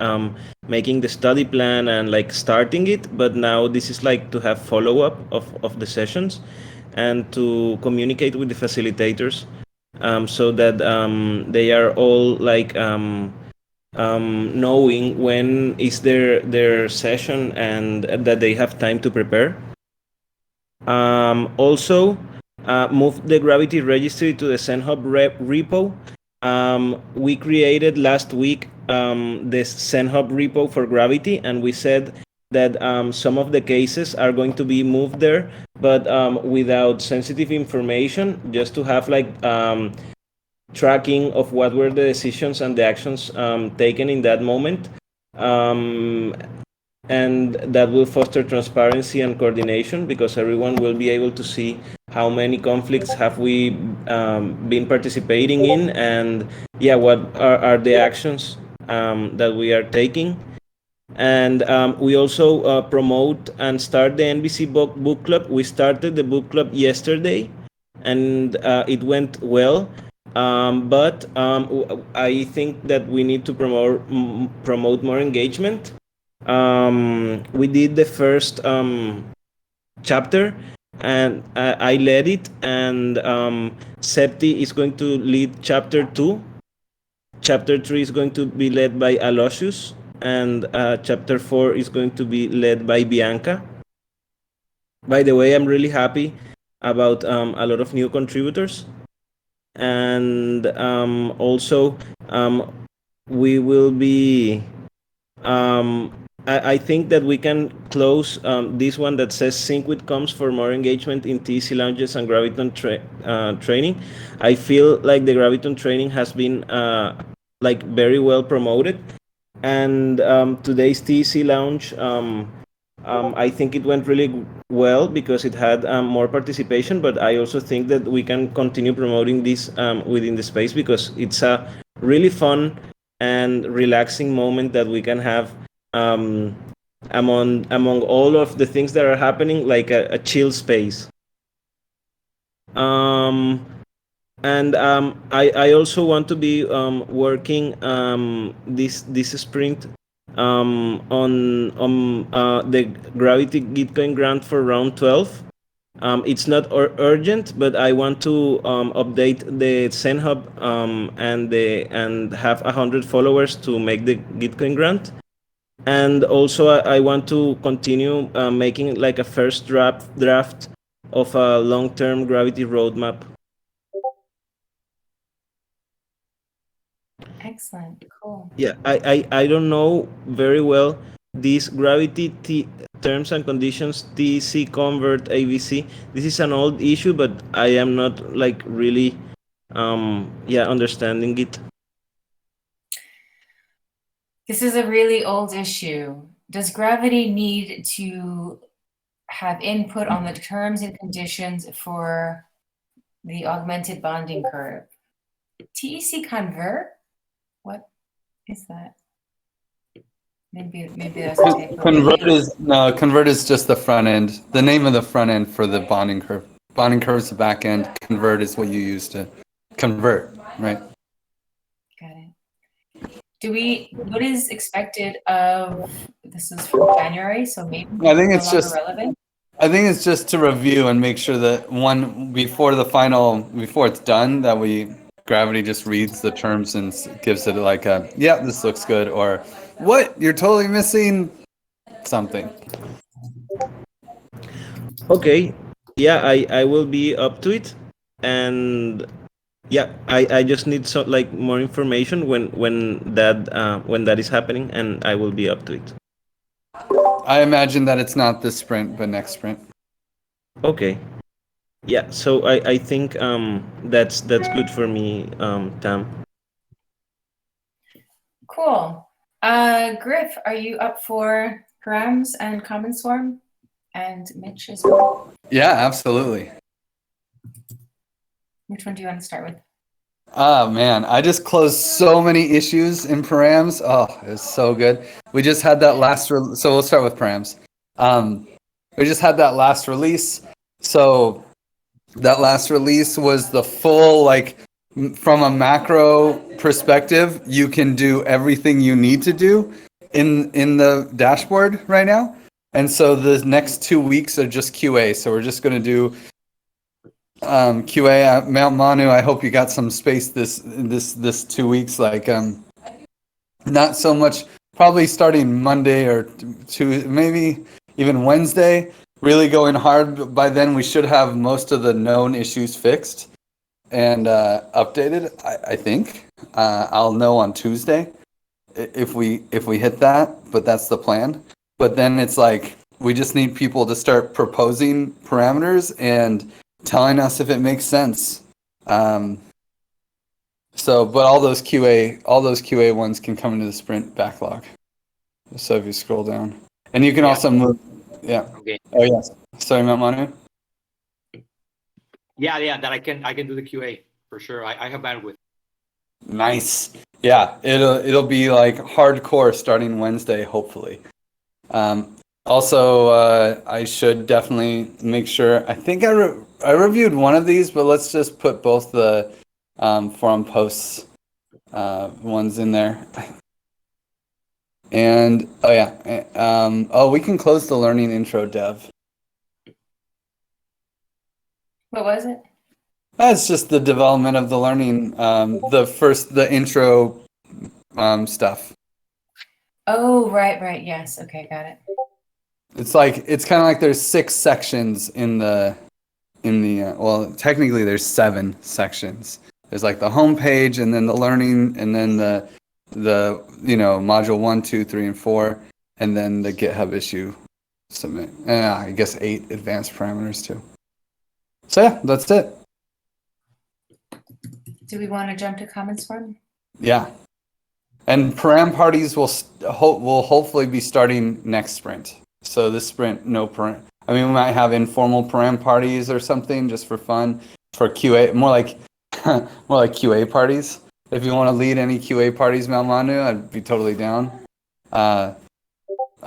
Speaker 3: making the study plan and like starting it, but now this is like to have follow-up of the sessions and to communicate with the facilitators so that they are all like knowing when is their session and that they have time to prepare. Also, move the Gravity registry to the ZenHub repo. We created last week this ZenHub repo for Gravity, and we said that some of the cases are going to be moved there, but without sensitive information, just to have like tracking of what were the decisions and the actions taken in that moment. And that will foster transparency and coordination, because everyone will be able to see how many conflicts have we been participating in, and what are the actions that we are taking. And we also promote and start the NBC book club. We started the book club yesterday, and it went well. But I think that we need to promote more engagement. We did the first chapter, and I led it, and Septi is going to lead chapter 2. Chapter 3 is going to be led by Aloysius, and chapter 4 is going to be led by Bianca. By the way, I'm really happy about a lot of new contributors, and also we will be I think that we can close this one that says sync with comms for more engagement in TEC lounges and Graviton training. I feel like the Graviton training has been like very well promoted, and today's TEC lounge, I think it went really well because it had more participation, but I also think that we can continue promoting this within the space, because it's a really fun and relaxing moment that we can have among all of the things that are happening, like a chill space. And I also want to be working this sprint on the Gravity Gitcoin grant for round 12. It's not urgent, but I want to update the ZenHub and have 100 followers to make the Gitcoin grant. And also I want to continue making like a first draft of a long-term Gravity roadmap.
Speaker 1: Excellent, cool.
Speaker 3: Yeah, I don't know very well these Gravity terms and conditions, TEC convert ABC. This is an old issue, but I am not like really understanding it.
Speaker 1: This is a really old issue. Does Gravity need to have input on the terms and conditions for the augmented bonding curve? TEC convert? What is that? Maybe that's a typo.
Speaker 4: Convert is just the front end. The name of the front end for the bonding curve. Bonding curve is the back end. Convert is what you use to convert, right?
Speaker 1: Got it. What is expected of, this is from January, so maybe
Speaker 4: I think it's
Speaker 1: no longer
Speaker 4: just
Speaker 1: relevant?
Speaker 4: I think it's just to review and make sure that before it's done, that Gravity just reads the terms and gives it like a, yeah, this looks good, or what, you're totally missing something.
Speaker 3: Okay, yeah, I will be up to it, and yeah, I just need more information when that is happening, and I will be up to it.
Speaker 4: I imagine that it's not this sprint, but next sprint.
Speaker 3: Okay. Yeah, so I think that's good for me, Tam.
Speaker 1: Cool. Griff, are you up for Params and Common Swarm? And Mitch as well?
Speaker 4: Yeah, absolutely.
Speaker 1: Which one do you want to start with?
Speaker 4: Oh man, I just closed so many issues in Params. Oh, it was so good. We just had that so we'll start with Params. We just had that last release. So that last release was the full, from a macro perspective, you can do everything you need to do in the dashboard right now. And so the next 2 weeks are just QA. So we're just going to do QA. Manu, I hope you got some space this 2 weeks. Not so much, probably starting Monday or maybe even Wednesday. really going hard. By then, we should have most of the known issues fixed and updated. I think I'll know on Tuesday if we hit that, but that's the plan. But then it's like we just need people to start proposing parameters and telling us if it makes sense. So, but all those QA ones can come into the sprint backlog. So if you scroll down, and you can also move. Yeah.
Speaker 6: Okay.
Speaker 4: Oh yes. Sorry, Manu.
Speaker 6: Yeah, that I can do the QA for sure. I have bandwidth.
Speaker 4: Nice. Yeah, it'll be like hardcore starting Wednesday, hopefully. Also, I should definitely make sure. I think I reviewed one of these, but let's just put both the forum posts ones in there. And oh yeah, we can close the learning intro dev.
Speaker 1: What was it?
Speaker 4: That's just the development of the learning, the intro stuff.
Speaker 1: Oh, right. Yes. Okay, got it.
Speaker 4: It's kind of like there's 6 sections in the well, technically there's 7 sections. There's like the home page, and then the learning, and then the module 1, 2, 3, and 4, and then the GitHub issue submit. I guess 8 advanced parameters too. So yeah, that's it.
Speaker 1: Do we want to jump to comments form?
Speaker 4: Yeah, and param parties will hopefully be starting next sprint. So this sprint, no param. I mean, we might have informal param parties or something just for fun, for QA, more like QA parties. If you want to lead any QA parties, Malmanu, I'd be totally down. I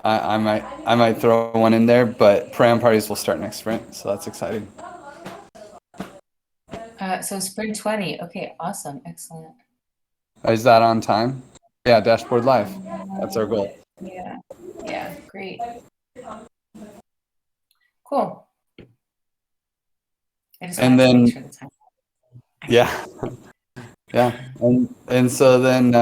Speaker 4: might throw one in there, but param parties will start next sprint, so that's exciting.
Speaker 1: So sprint 20. Okay, awesome, excellent.
Speaker 4: Is that on time? Yeah, dashboard live. That's our goal.
Speaker 1: Yeah, great. Cool. I just
Speaker 4: And
Speaker 1: wanted to
Speaker 4: then,
Speaker 1: make sure the time.
Speaker 4: yeah, and so then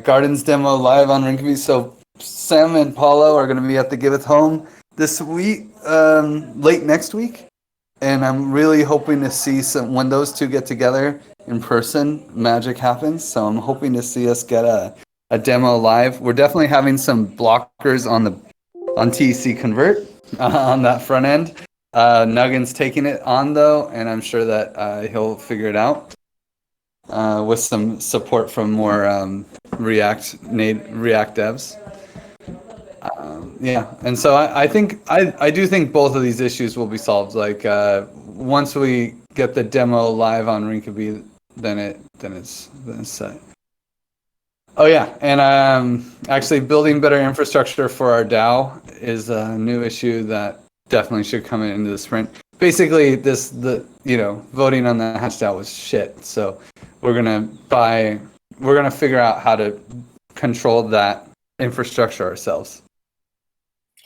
Speaker 4: Gardens demo live on Rinkeby. So Sam and Paulo are going to be at the Giveth Home this week, late next week, and I'm really hoping to see when those two get together in person, magic happens. So I'm hoping to see us get a demo live. We're definitely having some blockers on TEC Convert on that front end. Nuggin's taking it on though, and I'm sure that he'll figure it out with some support from more React devs. And so I do think both of these issues will be solved. Like once we get the demo live on Rinkeby, then it's set. Oh yeah, and actually building better infrastructure for our DAO is a new issue that definitely should come into the sprint. Basically, voting on the hash DAO was shit. So we're gonna figure out how to control that infrastructure ourselves.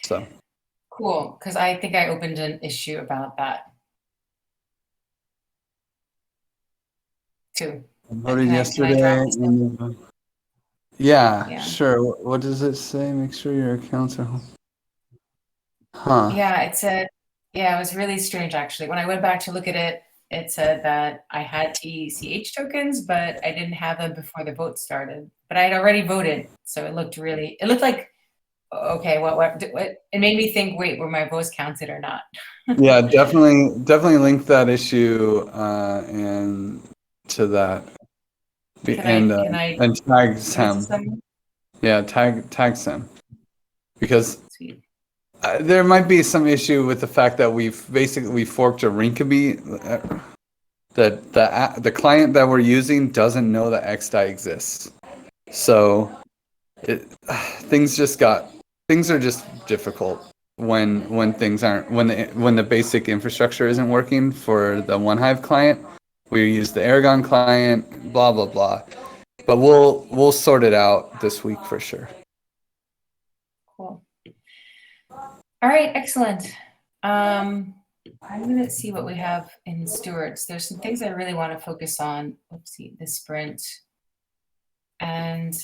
Speaker 4: So
Speaker 1: Cool, because I think I opened an issue about that too.
Speaker 4: Voted yesterday. Yeah, sure. What does it say? Make sure your accounts are home. Huh.
Speaker 1: Yeah, it said, it was really strange actually. When I went back to look at it, it said that I had TECH tokens, but I didn't have them before the vote started. But I had already voted, so it looked like, okay, what? It made me think, wait, were my votes counted or not?
Speaker 4: Yeah, definitely link that issue and to that. And tag Sam. Yeah, tag Sam. Because there might be some issue with the fact that we forked a Rinkeby. The client that we're using doesn't know that XDAI exists. So things are just difficult when things aren't when the basic infrastructure isn't working for the OneHive client. We use the Aragon client, blah blah blah. But we'll sort it out this week for sure.
Speaker 1: Cool. All right, excellent. I'm gonna see what we have in Stewards. There's some things I really want to focus on. Let's see, the sprint, and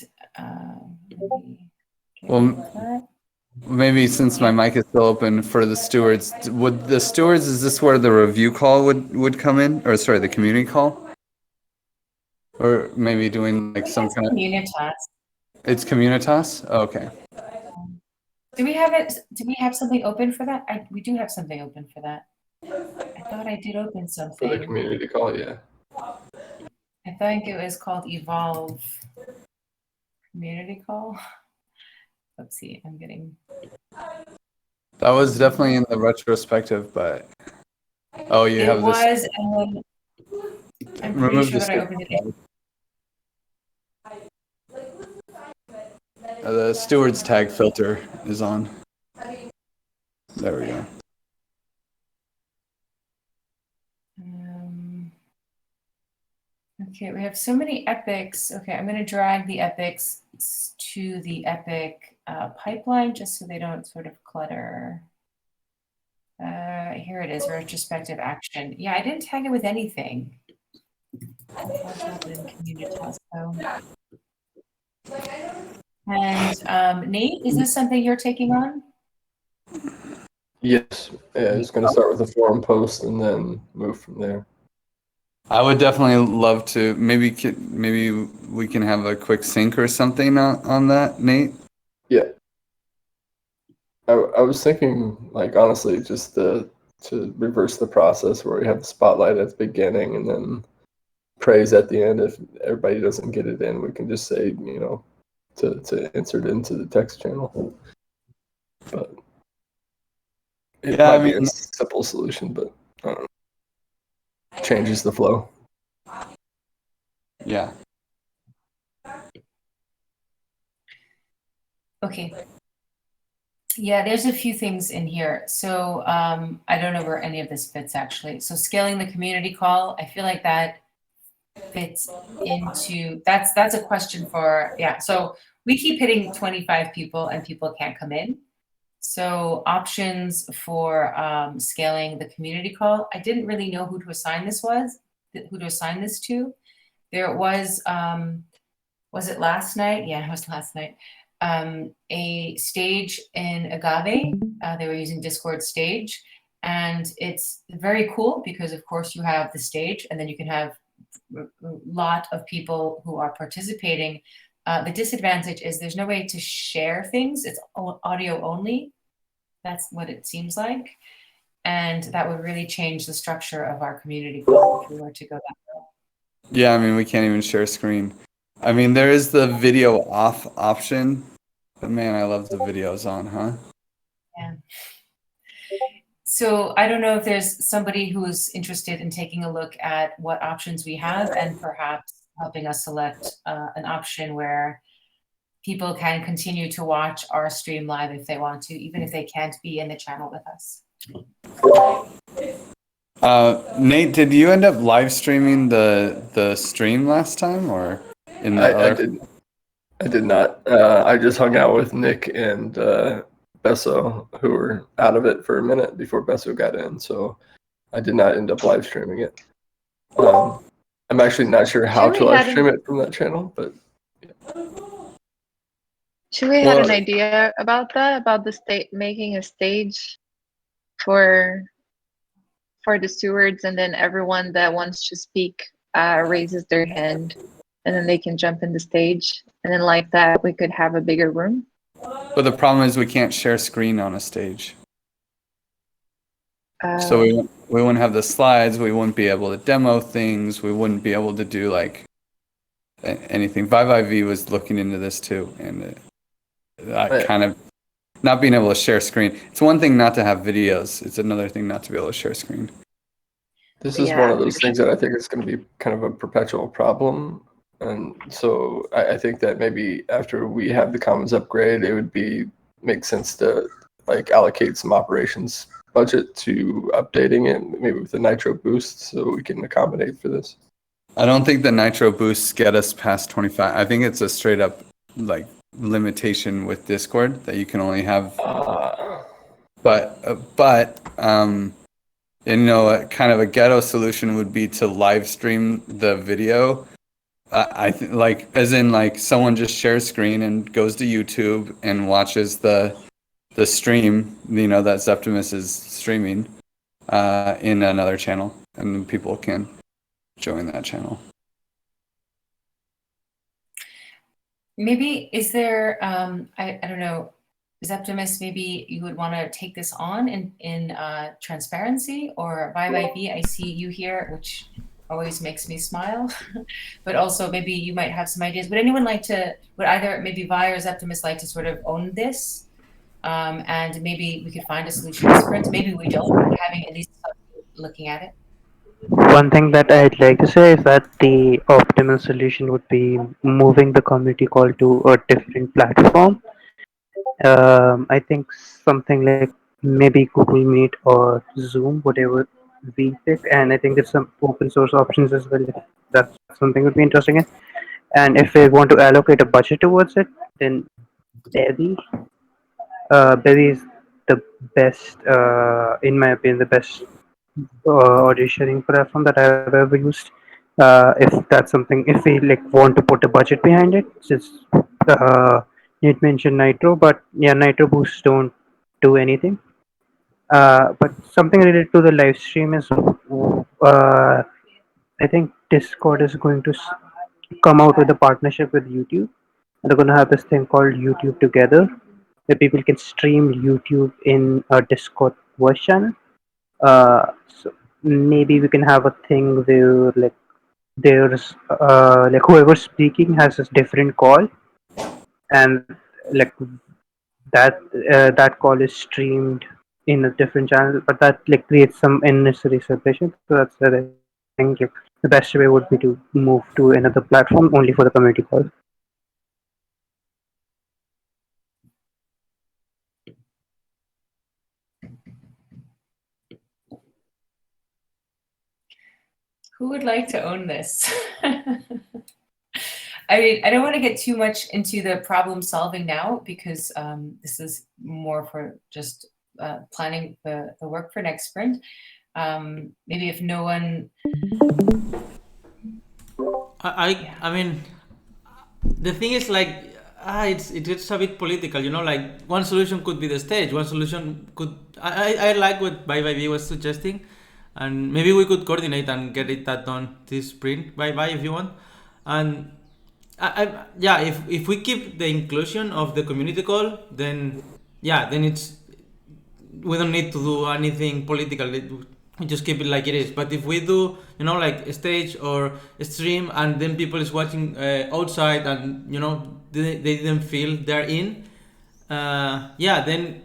Speaker 4: Maybe since my mic is still open for the stewards, would the stewards, is this where the review call would come in? Or sorry, the community call? Or maybe doing like some kind of,
Speaker 1: Comunitas.
Speaker 4: it's Comunitas? Okay.
Speaker 1: Do we have it? Do we have something open for that? We do have something open for that. I thought I did open
Speaker 8: For the
Speaker 1: something.
Speaker 8: community call, yeah.
Speaker 1: I think it was called Evolve Community Call. Let's see, I'm getting.
Speaker 4: That was definitely in the retrospective, but oh, you
Speaker 1: It
Speaker 4: have this.
Speaker 1: was, and then I'm pretty
Speaker 4: Remove
Speaker 1: sure
Speaker 4: the
Speaker 1: that I opened it.
Speaker 4: The stewards tag filter is on. There we go.
Speaker 1: Okay, we have so many epics. Okay, I'm going to drag the epics to the epic pipeline just so they don't sort of clutter. Here it is, retrospective action. Yeah, I didn't tag it with anything. And Nate, is this something you're taking on?
Speaker 8: Yes. Yeah, it's going to start with a forum post and then move from there.
Speaker 4: I would definitely love to. Maybe we can have a quick sync or something on that, Nate.
Speaker 8: Yeah. I was thinking, like, honestly, just to reverse the process where we have the spotlight at the beginning and then praise at the end. If everybody doesn't get it in, we can just say, you know, to insert it into the text channel. But it might be a simple solution, but I don't know. Changes the flow.
Speaker 4: Yeah.
Speaker 1: Okay. Yeah, there's a few things in here. So I don't know where any of this fits actually. So scaling the community call, I feel like that fits into, that's a question for, yeah. So we keep hitting 25 people and people can't come in. So options for scaling the community call. I didn't really know who to assign this to. There was it last night? Yeah, it was last night. A stage in Agave. They were using Discord stage. And it's very cool because, of course, you have the stage and then you can have a lot of people who are participating. The disadvantage is there's no way to share things. It's audio only. That's what it seems like. And that would really change the structure of our community call if we were to go that way.
Speaker 4: Yeah, I mean, we can't even share screen. I mean, there is the video off option, but man, I love the videos on, huh?
Speaker 1: Yeah. So I don't know if there's somebody who's interested in taking a look at what options we have and perhaps helping us select an option where people can continue to watch our stream live if they want to, even if they can't be in the channel with us.
Speaker 4: Nate, did you end up live streaming the stream last time, or in the other?
Speaker 8: I did not. I just hung out with Nick and Besso, who were out of it for a minute before Besso got in, so I did not end up live streaming it. I'm actually not sure how to live stream it from that channel, but yeah.
Speaker 5: Should we have an idea about that? About the making a stage for the stewards, and then everyone that wants to speak raises their hand, and then they can jump in the stage, and then like that we could have a bigger room.
Speaker 4: But the problem is we can't share screen on a stage. So we wouldn't have the slides. We wouldn't be able to demo things. We wouldn't be able to do like anything. ViViV was looking into this too, and that kind of not being able to share screen. It's one thing not to have videos. It's another thing not to be able to share screen.
Speaker 8: This is one of those things that I think is going to be kind of a perpetual problem. And so I think that maybe after we have the Commons upgrade, it would make sense to like allocate some operations budget to updating it, maybe with the Nitro boost, so we can accommodate for this.
Speaker 4: I don't think the Nitro boosts get us past 25. I think it's a straight up like limitation with Discord that you can only have. But you know, kind of a ghetto solution would be to live stream the video. I think like as in like someone just shares screen and goes to YouTube and watches the the stream, that Septimus is streaming in another channel, and people can join that channel.
Speaker 1: Maybe is there, I don't know, Septimus, maybe you would want to take this on in Transparency, or Bye Bye B, I see you here, which always makes me smile. But also maybe you might have some ideas. Would anyone like to, would either maybe Vi or Septimus like to sort of own this? And maybe we could find a solution to Sprint. Maybe we don't, but having at least looking at it.
Speaker 12: One thing that I'd like to say is that the optimal solution would be moving the community call to a different platform. I think something like maybe Google Meet or Zoom, whatever we pick, and I think there's some open source options as well. That's something would be interesting in. And if we want to allocate a budget towards it, then Bevy is the best, in my opinion, the best audio sharing platform that I've ever used. If that's something, if we want to put a budget behind it, since you mentioned Nitro, but yeah, Nitro boosts don't do anything. But something related to the live stream is, I think Discord is going to come out with a partnership with YouTube. They're going to have this thing called YouTube Together, where people can stream YouTube in a Discord voice channel. So maybe we can have a thing where there's whoever's speaking has a different call, and that call is streamed in a different channel, but that creates some unnecessary separation. So that's the thing. The best way would be to move to another platform only for the community call.
Speaker 1: Who would like to own this? I mean, I don't want to get too much into the problem solving now, because this is more for just planning the work for next sprint. Maybe if no one...
Speaker 2: I mean, the thing is it gets a bit political, one solution could be the stage, one solution could, I like what Bye Bye B was suggesting, and maybe we could coordinate and get it that done this sprint, Bye Bye, if you want. And yeah, if we keep the inclusion of the community call, then it's, we don't need to do anything political. We just keep it like it is. But if we do, like a stage or a stream, and then people is watching outside, and they didn't feel they're in, then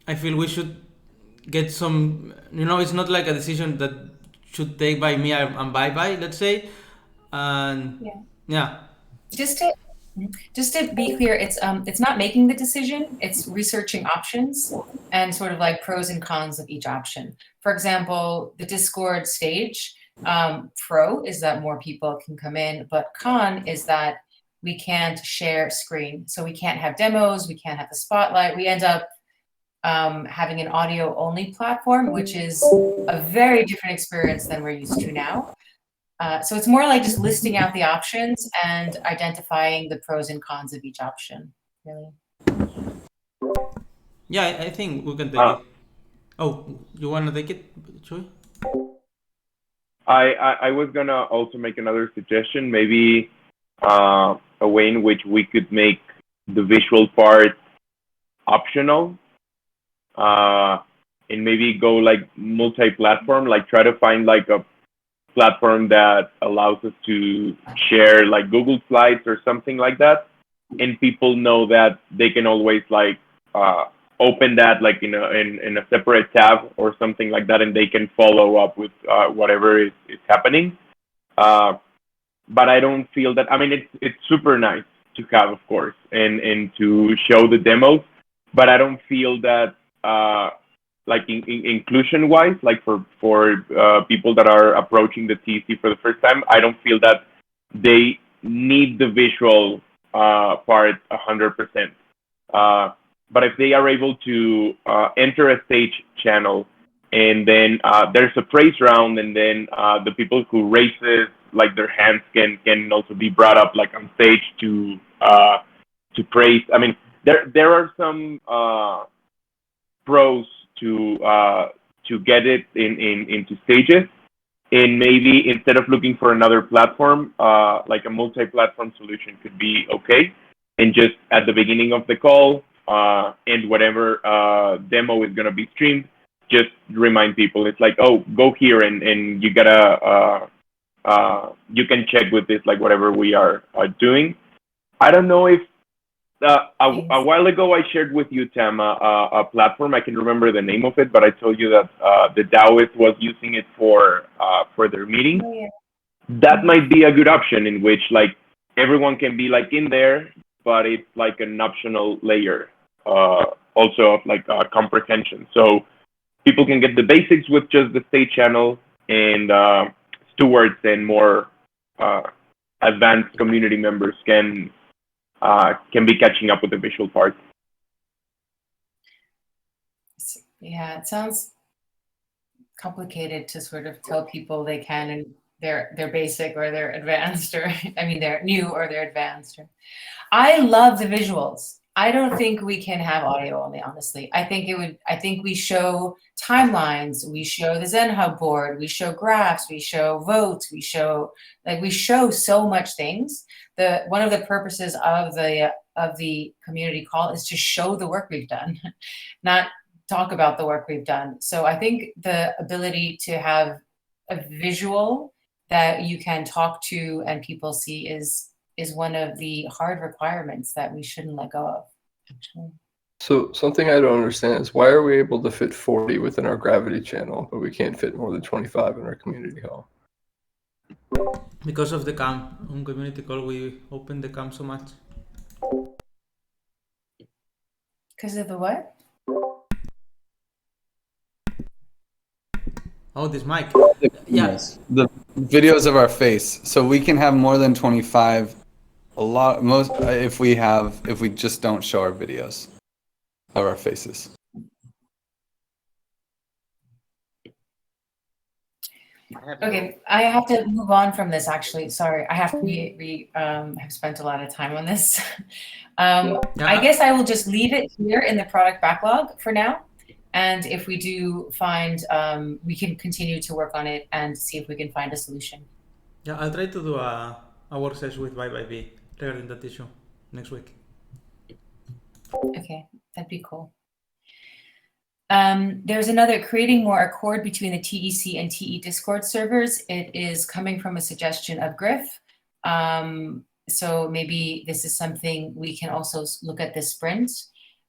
Speaker 2: I feel we should get some. It's not like a decision that should take by me and Bye Bye, let's say, and yeah.
Speaker 1: Just to be clear, it's not making the decision, it's researching options and sort of like pros and cons of each option. For example, the Discord stage, pro is that more people can come in, but con is that we can't share screen. So we can't have demos, we can't have the spotlight. We end up having an audio only platform, which is a very different experience than we're used to now. So it's more like just listing out the options and identifying the pros and cons of each option, really.
Speaker 2: Yeah, I think we can take it. Oh, you want to take it, Chuy?
Speaker 9: I was going to also make another suggestion, maybe a way in which we could make the visual part optional, and maybe go multi-platform, try to find a platform that allows us to share Google Slides or something like that, and people know that they can always open that in a separate tab or something like that, and they can follow up with whatever is happening. But I don't feel that. I mean, it's super nice to have, of course, and to show the demos, but I don't feel that inclusion wise, for people that are approaching the TEC for the first time, I don't feel that they need the visual part 100%. But if they are able to enter a stage channel, and then there's a praise round, and then the people who raises their hands can also be brought up on stage to praise. I mean, there are some pros to get it into stages, and maybe instead of looking for another platform, like a multi-platform solution could be okay. And just at the beginning of the call, and whatever demo is going to be streamed, just remind people. It's like, oh, go here and you gotta, you can check with this, like whatever we are doing. I don't know if a while ago I shared with you, Tam, a platform. I can remember the name of it, but I told you that the Taoist was using it for their meetings.
Speaker 1: Oh, yeah.
Speaker 9: That might be a good option in which like everyone can be like in there, but it's like an optional layer also of like comprehension. So people can get the basics with just the state channel, and stewards and more advanced community members can be catching up with the visual part.
Speaker 1: Yeah, it sounds complicated to sort of tell people they can, and they're basic or they're advanced, or I mean they're new or they're advanced. I love the visuals. I don't think we can have audio only, honestly. I think we show timelines, we show the Zen Hub board, we show graphs, we show votes, we show so much things. One of the purposes of the community call is to show the work we've done, not talk about the work we've done. So I think the ability to have a visual that you can talk to and people see is one of the hard requirements that we shouldn't let go of, actually.
Speaker 8: So something I don't understand is why are we able to fit 40 within our gravity channel, but we can't fit more than 25 in our community hall?
Speaker 2: Because of the cam. On community call, we open the cam so much.
Speaker 1: Because of the what?
Speaker 2: Oh, this mic.
Speaker 4: Yes. The videos of our face. So we can have more than 25. If we just don't show our videos of our faces.
Speaker 1: Okay, I have to move on from this, actually. Sorry, I have to have spent a lot of time on this. I guess I will just leave it here in the product backlog for now. And if we do find, we can continue to work on it and see if we can find a solution.
Speaker 2: Yeah, I'll try to do a work session with ByByB regarding that issue next week.
Speaker 1: Okay, that'd be cool. There's another, creating more accord between the TEC and TE Discord servers. It is coming from a suggestion of Griff. So maybe this is something we can also look at this sprint.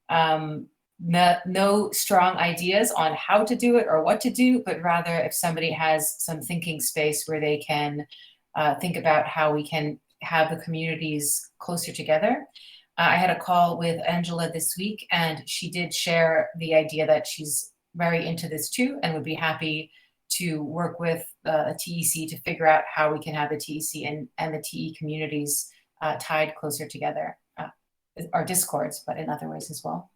Speaker 1: No strong ideas on how to do it or what to do, but rather if somebody has some thinking space where they can think about how we can have the communities closer together. I had a call with Angela this week, and she did share the idea that she's very into this too and would be happy to work with TEC to figure out how we can have the TEC and the TE communities tied closer together, our discords, but in other ways as well.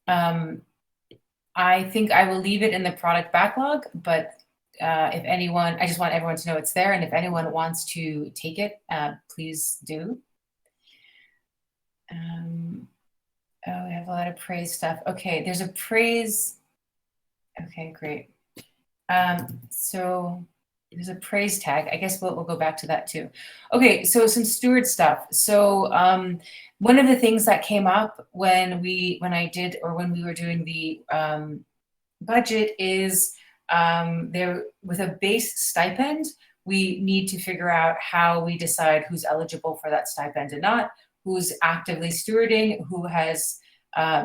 Speaker 1: I think I will leave it in the product backlog, but if anyone, I just want everyone to know it's there, and if anyone wants to take it, please do. Oh, we have a lot of praise stuff. Okay, there's a praise. Okay, great. So there's a praise tag. I guess we'll go back to that too. Okay, so some steward stuff. So one of the things that came up when we were doing the budget is there, with a base stipend, we need to figure out how we decide who's eligible for that stipend and not, who's actively stewarding, who has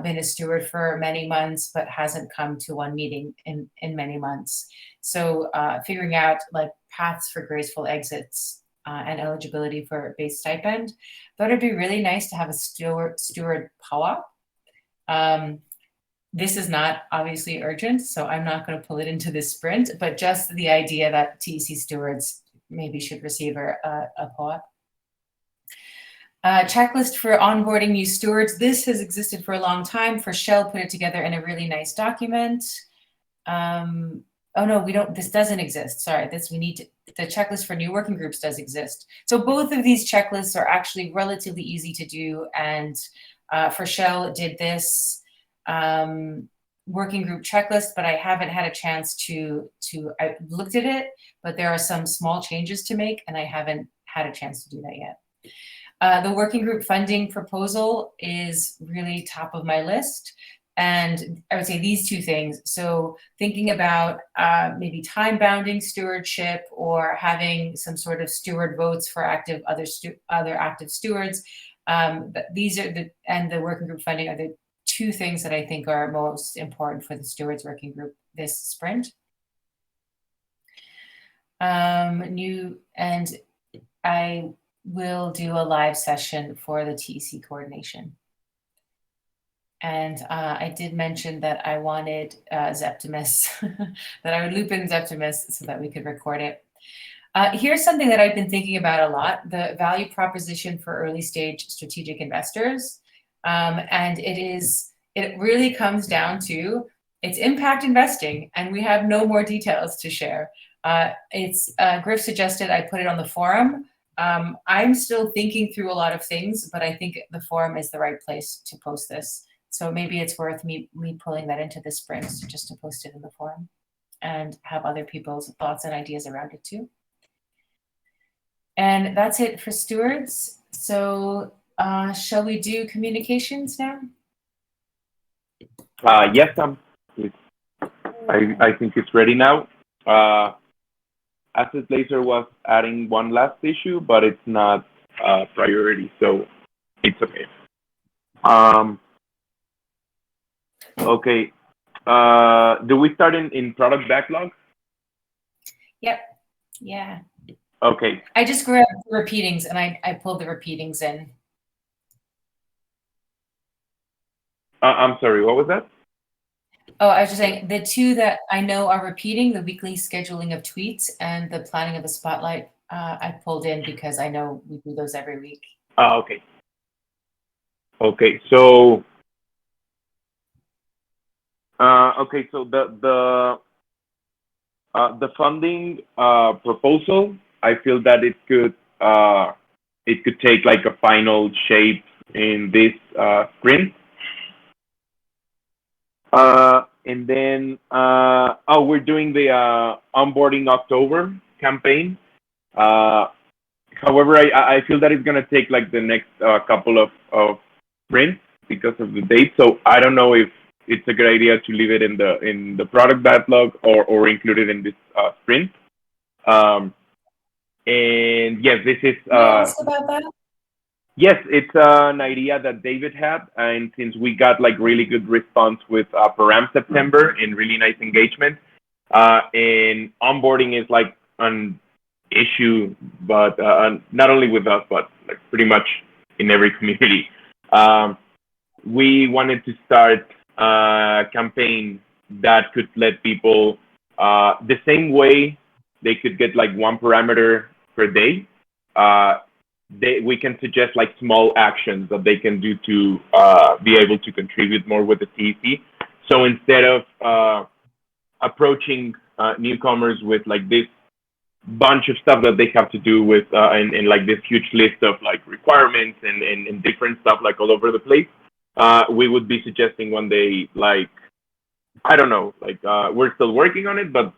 Speaker 1: been a steward for many months but hasn't come to one meeting in many months. So figuring out like paths for graceful exits and eligibility for base stipend. Thought it'd be really nice to have a steward POAP. This is not obviously urgent, so I'm not going to pull it into this sprint, but just the idea that TEC stewards maybe should receive a POAP. Checklist for onboarding new stewards. This has existed for a long time. Shell put it together in a really nice document. Oh no, we don't, this doesn't exist. Sorry, the checklist for new working groups does exist. So both of these checklists are actually relatively easy to do, and Shell did this. working group checklist, but I haven't had a chance I looked at it, but there are some small changes to make, and I haven't had a chance to do that yet. The working group funding proposal is really top of my list. And I would say these two things. So thinking about maybe time bounding stewardship or having some sort of steward votes for other active stewards. These are the working group funding are the two things that I think are most important for the stewards working group this sprint. And I will do a live session for the TEC coordination. And I did mention that I wanted Zeptimus, that I would loop in Zeptimus so that we could record it. Here's something that I've been thinking about a lot, the value proposition for early stage strategic investors. And it really comes down to it's impact investing, and we have no more details to share. Griff suggested I put it on the forum. I'm still thinking through a lot of things, but I think the forum is the right place to post this. So maybe it's worth me pulling that into the sprint just to post it in the forum and have other people's thoughts and ideas around it too. And that's it for stewards. So shall we do communications now?
Speaker 9: Yes, I think it's ready now. Asset Laser was adding one last issue, but it's not a priority, so it's okay. Okay. Do we start in product backlog?
Speaker 1: Yep. Yeah.
Speaker 9: Okay.
Speaker 1: I just grabbed the repeatings and I pulled the repeatings in.
Speaker 9: I'm sorry, what was that?
Speaker 1: Oh, I was just saying the two that I know are repeating, the weekly scheduling of tweets and the planning of the spotlight, I pulled in because I know we do those every week.
Speaker 9: Okay. Okay, so the funding proposal, I feel that it could take like a final shape in this sprint. And then we're doing the onboarding October campaign. However, I feel that it's gonna take like the next couple of sprints because of the date. So I don't know if it's a good idea to leave it in the product backlog or include it in this sprint. And yes, this is.
Speaker 1: Can I ask about that?
Speaker 9: Yes, it's an idea that David had, and since we got like really good response with Params September and really nice engagement, and onboarding is like an issue, but not only with us, but like pretty much in every community. We wanted to start a campaign that could let people the same way they could get like one parameter per day. We can suggest like small actions that they can do to be able to contribute more with the TEC. So instead of approaching newcomers with like this bunch of stuff that they have to do with and like this huge list of like requirements and different stuff like all over the place, we would be suggesting one day, like, I don't know, like we're still working on it, but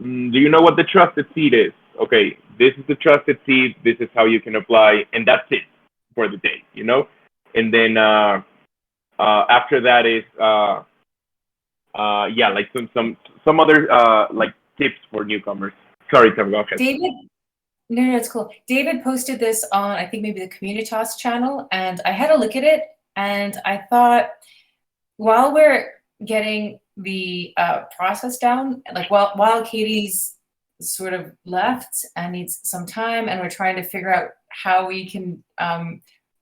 Speaker 9: do you know what the trusted seed is? Okay, this is the trusted seed, this is how you can apply, and that's it for the day, you know? And then after that is yeah, like some other like tips for newcomers. Sorry, Tim, go ahead.
Speaker 1: David, no, it's cool. David posted this on, I think maybe the Comunitas channel, and I had a look at it, and I thought, while we're getting the process down, like while Katie's sort of left and needs some time, and we're trying to figure out how we can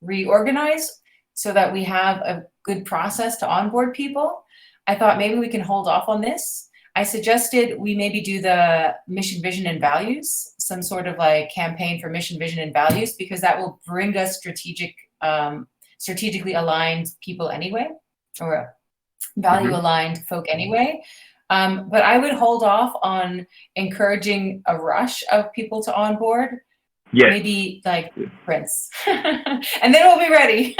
Speaker 1: reorganize so that we have a good process to onboard people, I thought maybe we can hold off on this. I suggested we maybe do the mission, vision, and values, some sort of like campaign for mission, vision, and values, because that will bring us strategically aligned people anyway, or value aligned folk anyway. But I would hold off on encouraging a rush of people to onboard
Speaker 9: Yes.
Speaker 1: Maybe like sprints, and then we'll be ready.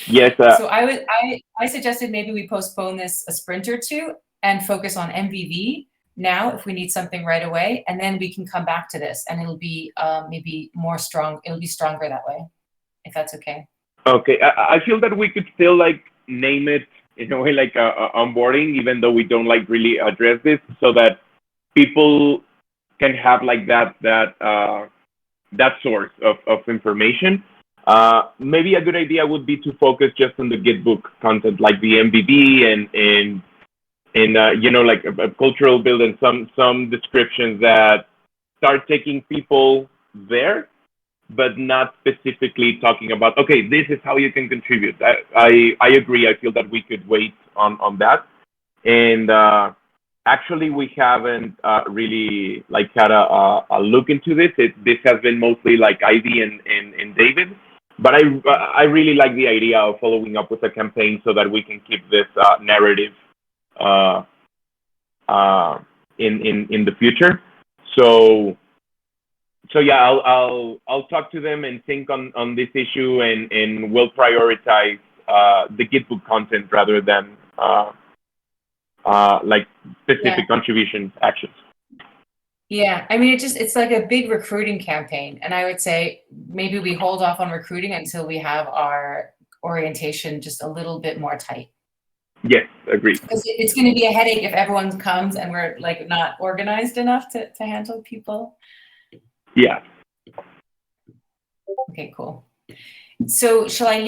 Speaker 9: Yes.
Speaker 1: So I suggested maybe we postpone this a sprint or two and focus on MVV now if we need something right away, and then we can come back to this, and it'll be maybe more strong. It'll be stronger that way, if that's okay.
Speaker 9: Okay. I feel that we could still like name it in a way like onboarding, even though we don't like really address this, so that people can have like that source of information. Maybe a good idea would be to focus just on the Gitbook content, like the MVB and you know, like a cultural build and some descriptions that start taking people there, but not specifically talking about, okay, this is how you can contribute. I agree. I feel that we could wait on that. And actually, we haven't really like had a look into this. This has been mostly like Ivy and David. But I really like the idea of following up with a campaign so that we can keep this narrative in the future. So yeah, I'll talk to them and think on this issue, and we'll prioritize the Gitbook content rather than like specific contribution actions.
Speaker 1: Yeah, I mean, it's like a big recruiting campaign, and I would say maybe we hold off on recruiting until we have our orientation just a little bit more tight.
Speaker 9: Yes, agreed.
Speaker 1: Because it's going to be a headache if everyone comes and we're like not organized enough to handle people.
Speaker 9: Yeah.
Speaker 1: Okay, cool. So shall I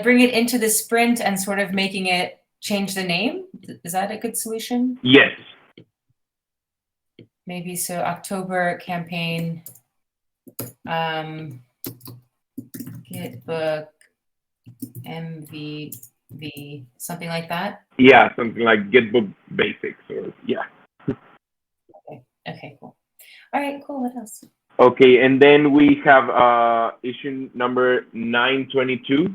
Speaker 1: bring it into the sprint and sort of making it change the name? Is that a good solution?
Speaker 9: Yes.
Speaker 1: Maybe so October campaign, Gitbook, MVV, something like that?
Speaker 9: Yeah, something like Gitbook basics or yeah.
Speaker 1: Okay, cool. All right, cool. What else?
Speaker 9: Okay, and then we have issue number 922,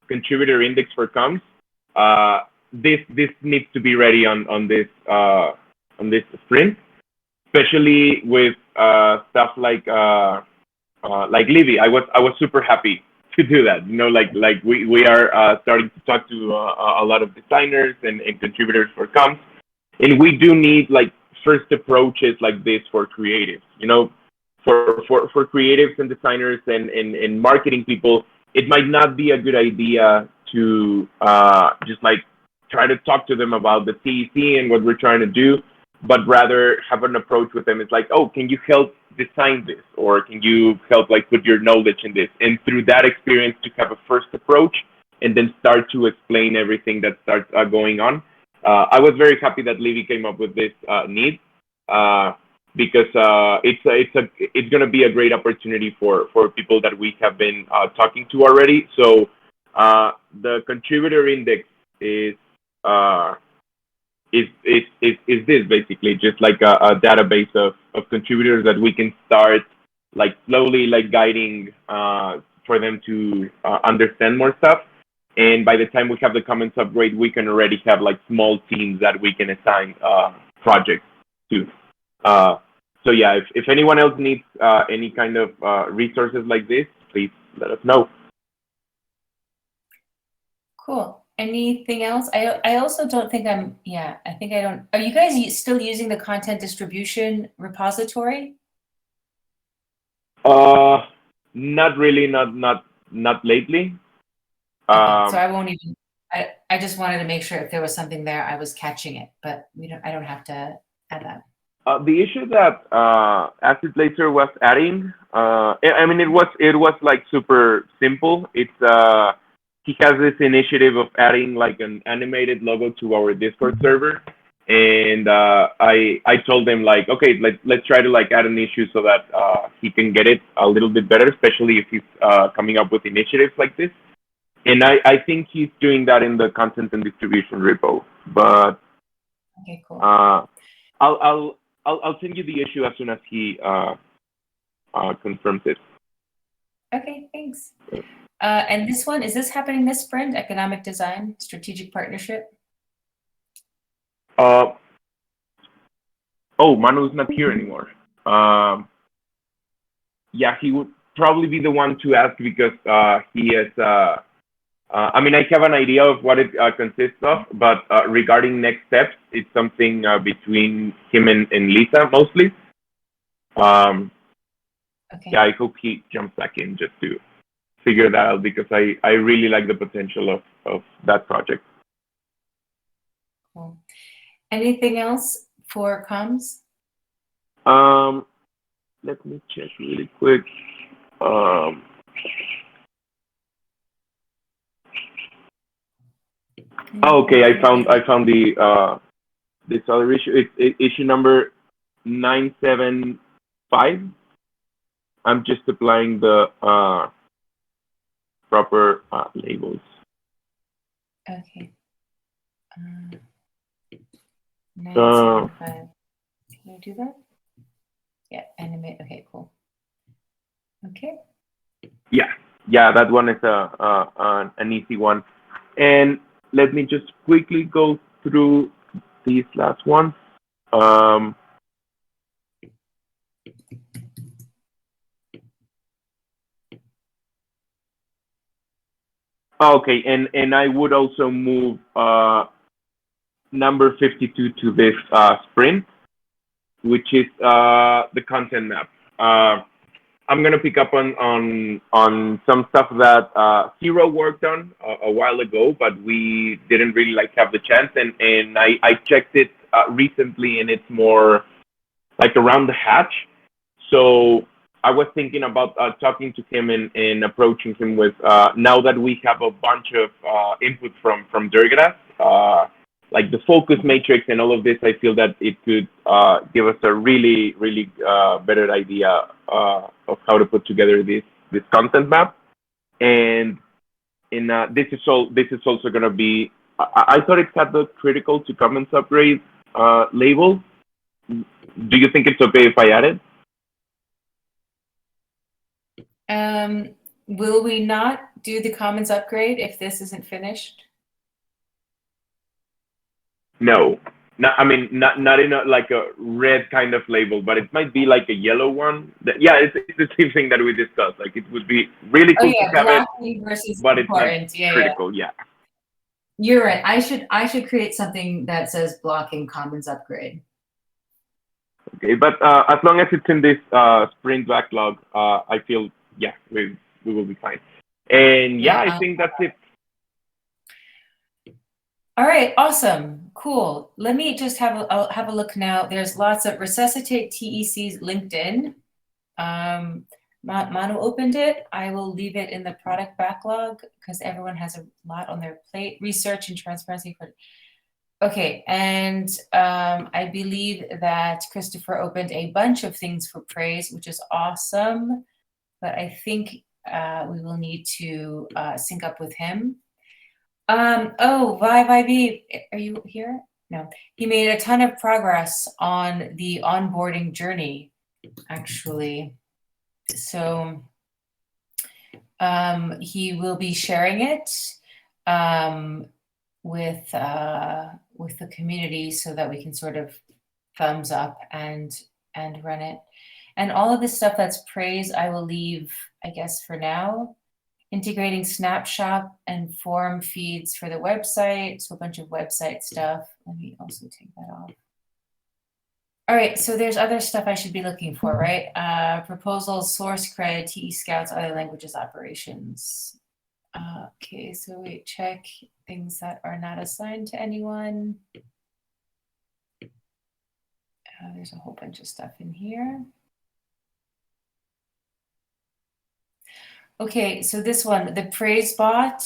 Speaker 9: contributor index for comms. This needs to be ready on this sprint, especially with stuff like Livy. I was super happy to do that. You know, like we are starting to talk to a lot of designers and contributors for comms, and we do need like first approaches like this for creatives. You know, for creatives and designers and marketing people, it might not be a good idea to just like try to talk to them about the TEC and what we're trying to do, but rather have an approach with them. It's like, oh, can you help design this? Or can you help like put your knowledge in this? And through that experience to have a first approach and then start to explain everything that starts going on. I was very happy that Livy came up with this need because it's going to be a great opportunity for people that we have been talking to already. So the contributor index is this basically just like a database of contributors that we can start like slowly like guiding for them to understand more stuff. And by the time we have the comments upgrade, we can already have like small teams that we can assign projects to. So yeah, if anyone else needs any kind of resources like this, please let us know.
Speaker 1: Cool. Anything else? I also don't think I think I don't. Are you guys still using the content distribution repository?
Speaker 9: Not really, not lately.
Speaker 1: Okay, so I won't even. I just wanted to make sure if there was something there, I was catching it, but I don't have to add that.
Speaker 9: The issue that Acid Laser was adding, I mean, it was like super simple. It's he has this initiative of adding like an animated logo to our Discord server, and I told him like, okay, let's try to like add an issue so that he can get it a little bit better, especially if he's coming up with initiatives like this. And I think he's doing that in the content and distribution repo. But
Speaker 1: okay, cool.
Speaker 9: I'll send you the issue as soon as he confirms it.
Speaker 1: Okay, thanks. And this one, is this happening this sprint? Economic design, strategic partnership?
Speaker 9: Oh, Manu's not here anymore. yeah, he would probably be the one to ask because he is. I mean, I have an idea of what it consists of, but regarding next steps, it's something between him and Lisa mostly.
Speaker 1: Okay.
Speaker 9: Yeah, I hope he jumps back in just to figure that out because I really like the potential of that project.
Speaker 1: Cool. Anything else for comms?
Speaker 9: Let me check really quick. Okay, I found the this other issue. It's issue number 975. I'm just applying the proper labels.
Speaker 1: Okay. 975. Can I do that? Yeah, animate. Okay, cool. Okay.
Speaker 9: Yeah, that one is an easy one. And let me just quickly go through these last ones. Okay, and I would also move number 52 to this sprint, which is the content map. I'm gonna pick up on some stuff that Zero worked on a while ago, but we didn't really have the chance. And I checked it recently, and it's more like around the hatch. So I was thinking about talking to him and approaching him with now that we have a bunch of input from Durganas, like the focus matrix and all of this. I feel that it could give us a really better idea of how to put together this content map. And this is also going to be. I thought it had the critical to comments upgrade label. Do you think it's okay if I add it?
Speaker 1: Will we not do the comments upgrade if this isn't finished?
Speaker 9: No, I mean not in a red kind of label, but it might be like a yellow one. It's the same thing that we discussed. Like it would be really cool to have
Speaker 1: blocky versus
Speaker 9: but it's
Speaker 1: important.
Speaker 9: not critical. Yeah.
Speaker 1: You're right. I should create something that says blocking comments upgrade.
Speaker 9: Okay, but as long as it's in this sprint backlog, I feel we will be fine. And I think that's it.
Speaker 1: All right, awesome, cool. Let me just have a look now. There's lots of Resuscitate TEC's LinkedIn. Manu opened it. I will leave it in the product backlog because everyone has a lot on their plate. Research and transparency. Okay, and I believe that Christopher opened a bunch of things for praise, which is awesome. But I think we will need to sync up with him. Viv, are you here? No. He made a ton of progress on the onboarding journey, actually. So he will be sharing it with the community so that we can sort of thumbs up and run it. And all of this stuff that's praise, I will leave, I guess, for now. Integrating snapshot and form feeds for the website. So a bunch of website stuff. Let me also take that off. All right, so there's other stuff I should be looking for, right? Proposals, source cred, TE Scouts, other languages operations. Okay, so we check things that are not assigned to anyone. There's a whole bunch of stuff in here. Okay, so this one, the praise bot.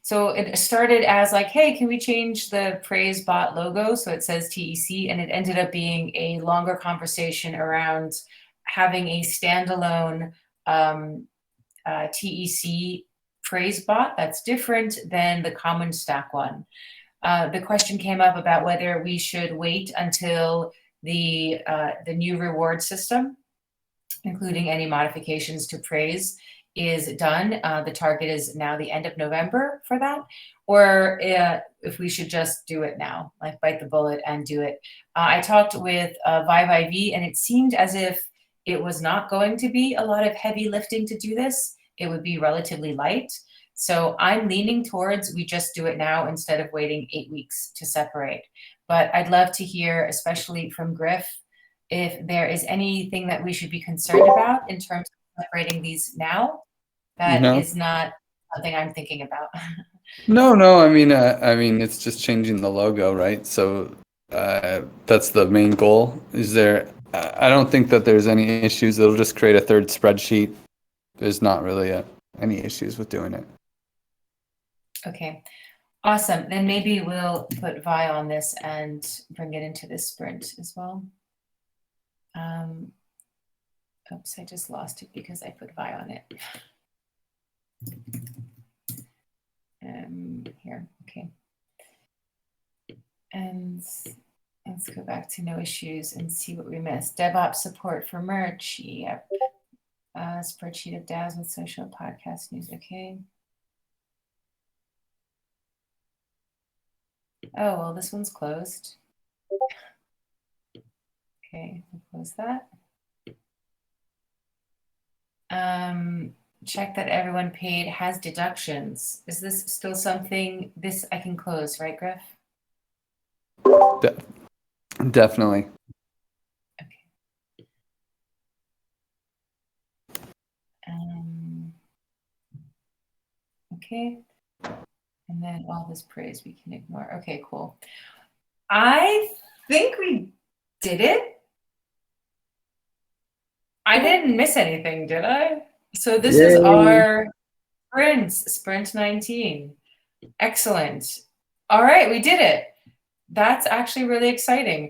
Speaker 1: So it started as like, hey, can we change the praise bot logo so it says TEC? And it ended up being a longer conversation around having a standalone TEC praise bot that's different than the common stack one. The question came up about whether we should wait until the new reward system, including any modifications to praise, is done. The target is now the end of November for that, or if we should just do it now, like bite the bullet and do it. I talked with Viv, and it seemed as if it was not going to be a lot of heavy lifting to do this. It would be relatively light. So I'm leaning towards we just do it now instead of waiting 8 weeks to separate. But I'd love to hear, especially from Griff, if there is anything that we should be concerned about in terms of separating these now. That
Speaker 4: No.
Speaker 1: is not something I'm thinking about.
Speaker 4: No. I mean, it's just changing the logo, right? So that's the main goal. I don't think that there's any issues. It'll just create a third spreadsheet. There's not really any issues with doing it.
Speaker 1: Okay, awesome. Then maybe we'll put Vi on this and bring it into this sprint as well. Oops, I just lost it because I put Vi on it. Here, okay. And let's go back to no issues and see what we missed. DevOps support for merch, yep. Spreadsheet of DAOs with social podcast news, okay. Oh, well, this one's closed. Okay, we'll close that. Check that everyone paid has deductions. Is this still something, this I can close, right, Griff?
Speaker 4: Definitely.
Speaker 1: Okay. And then all this praise we can ignore. Okay, cool. I think we did it. I didn't miss anything, did I? So this is our Sprint 19. Excellent. All right, we did it. That's actually really exciting.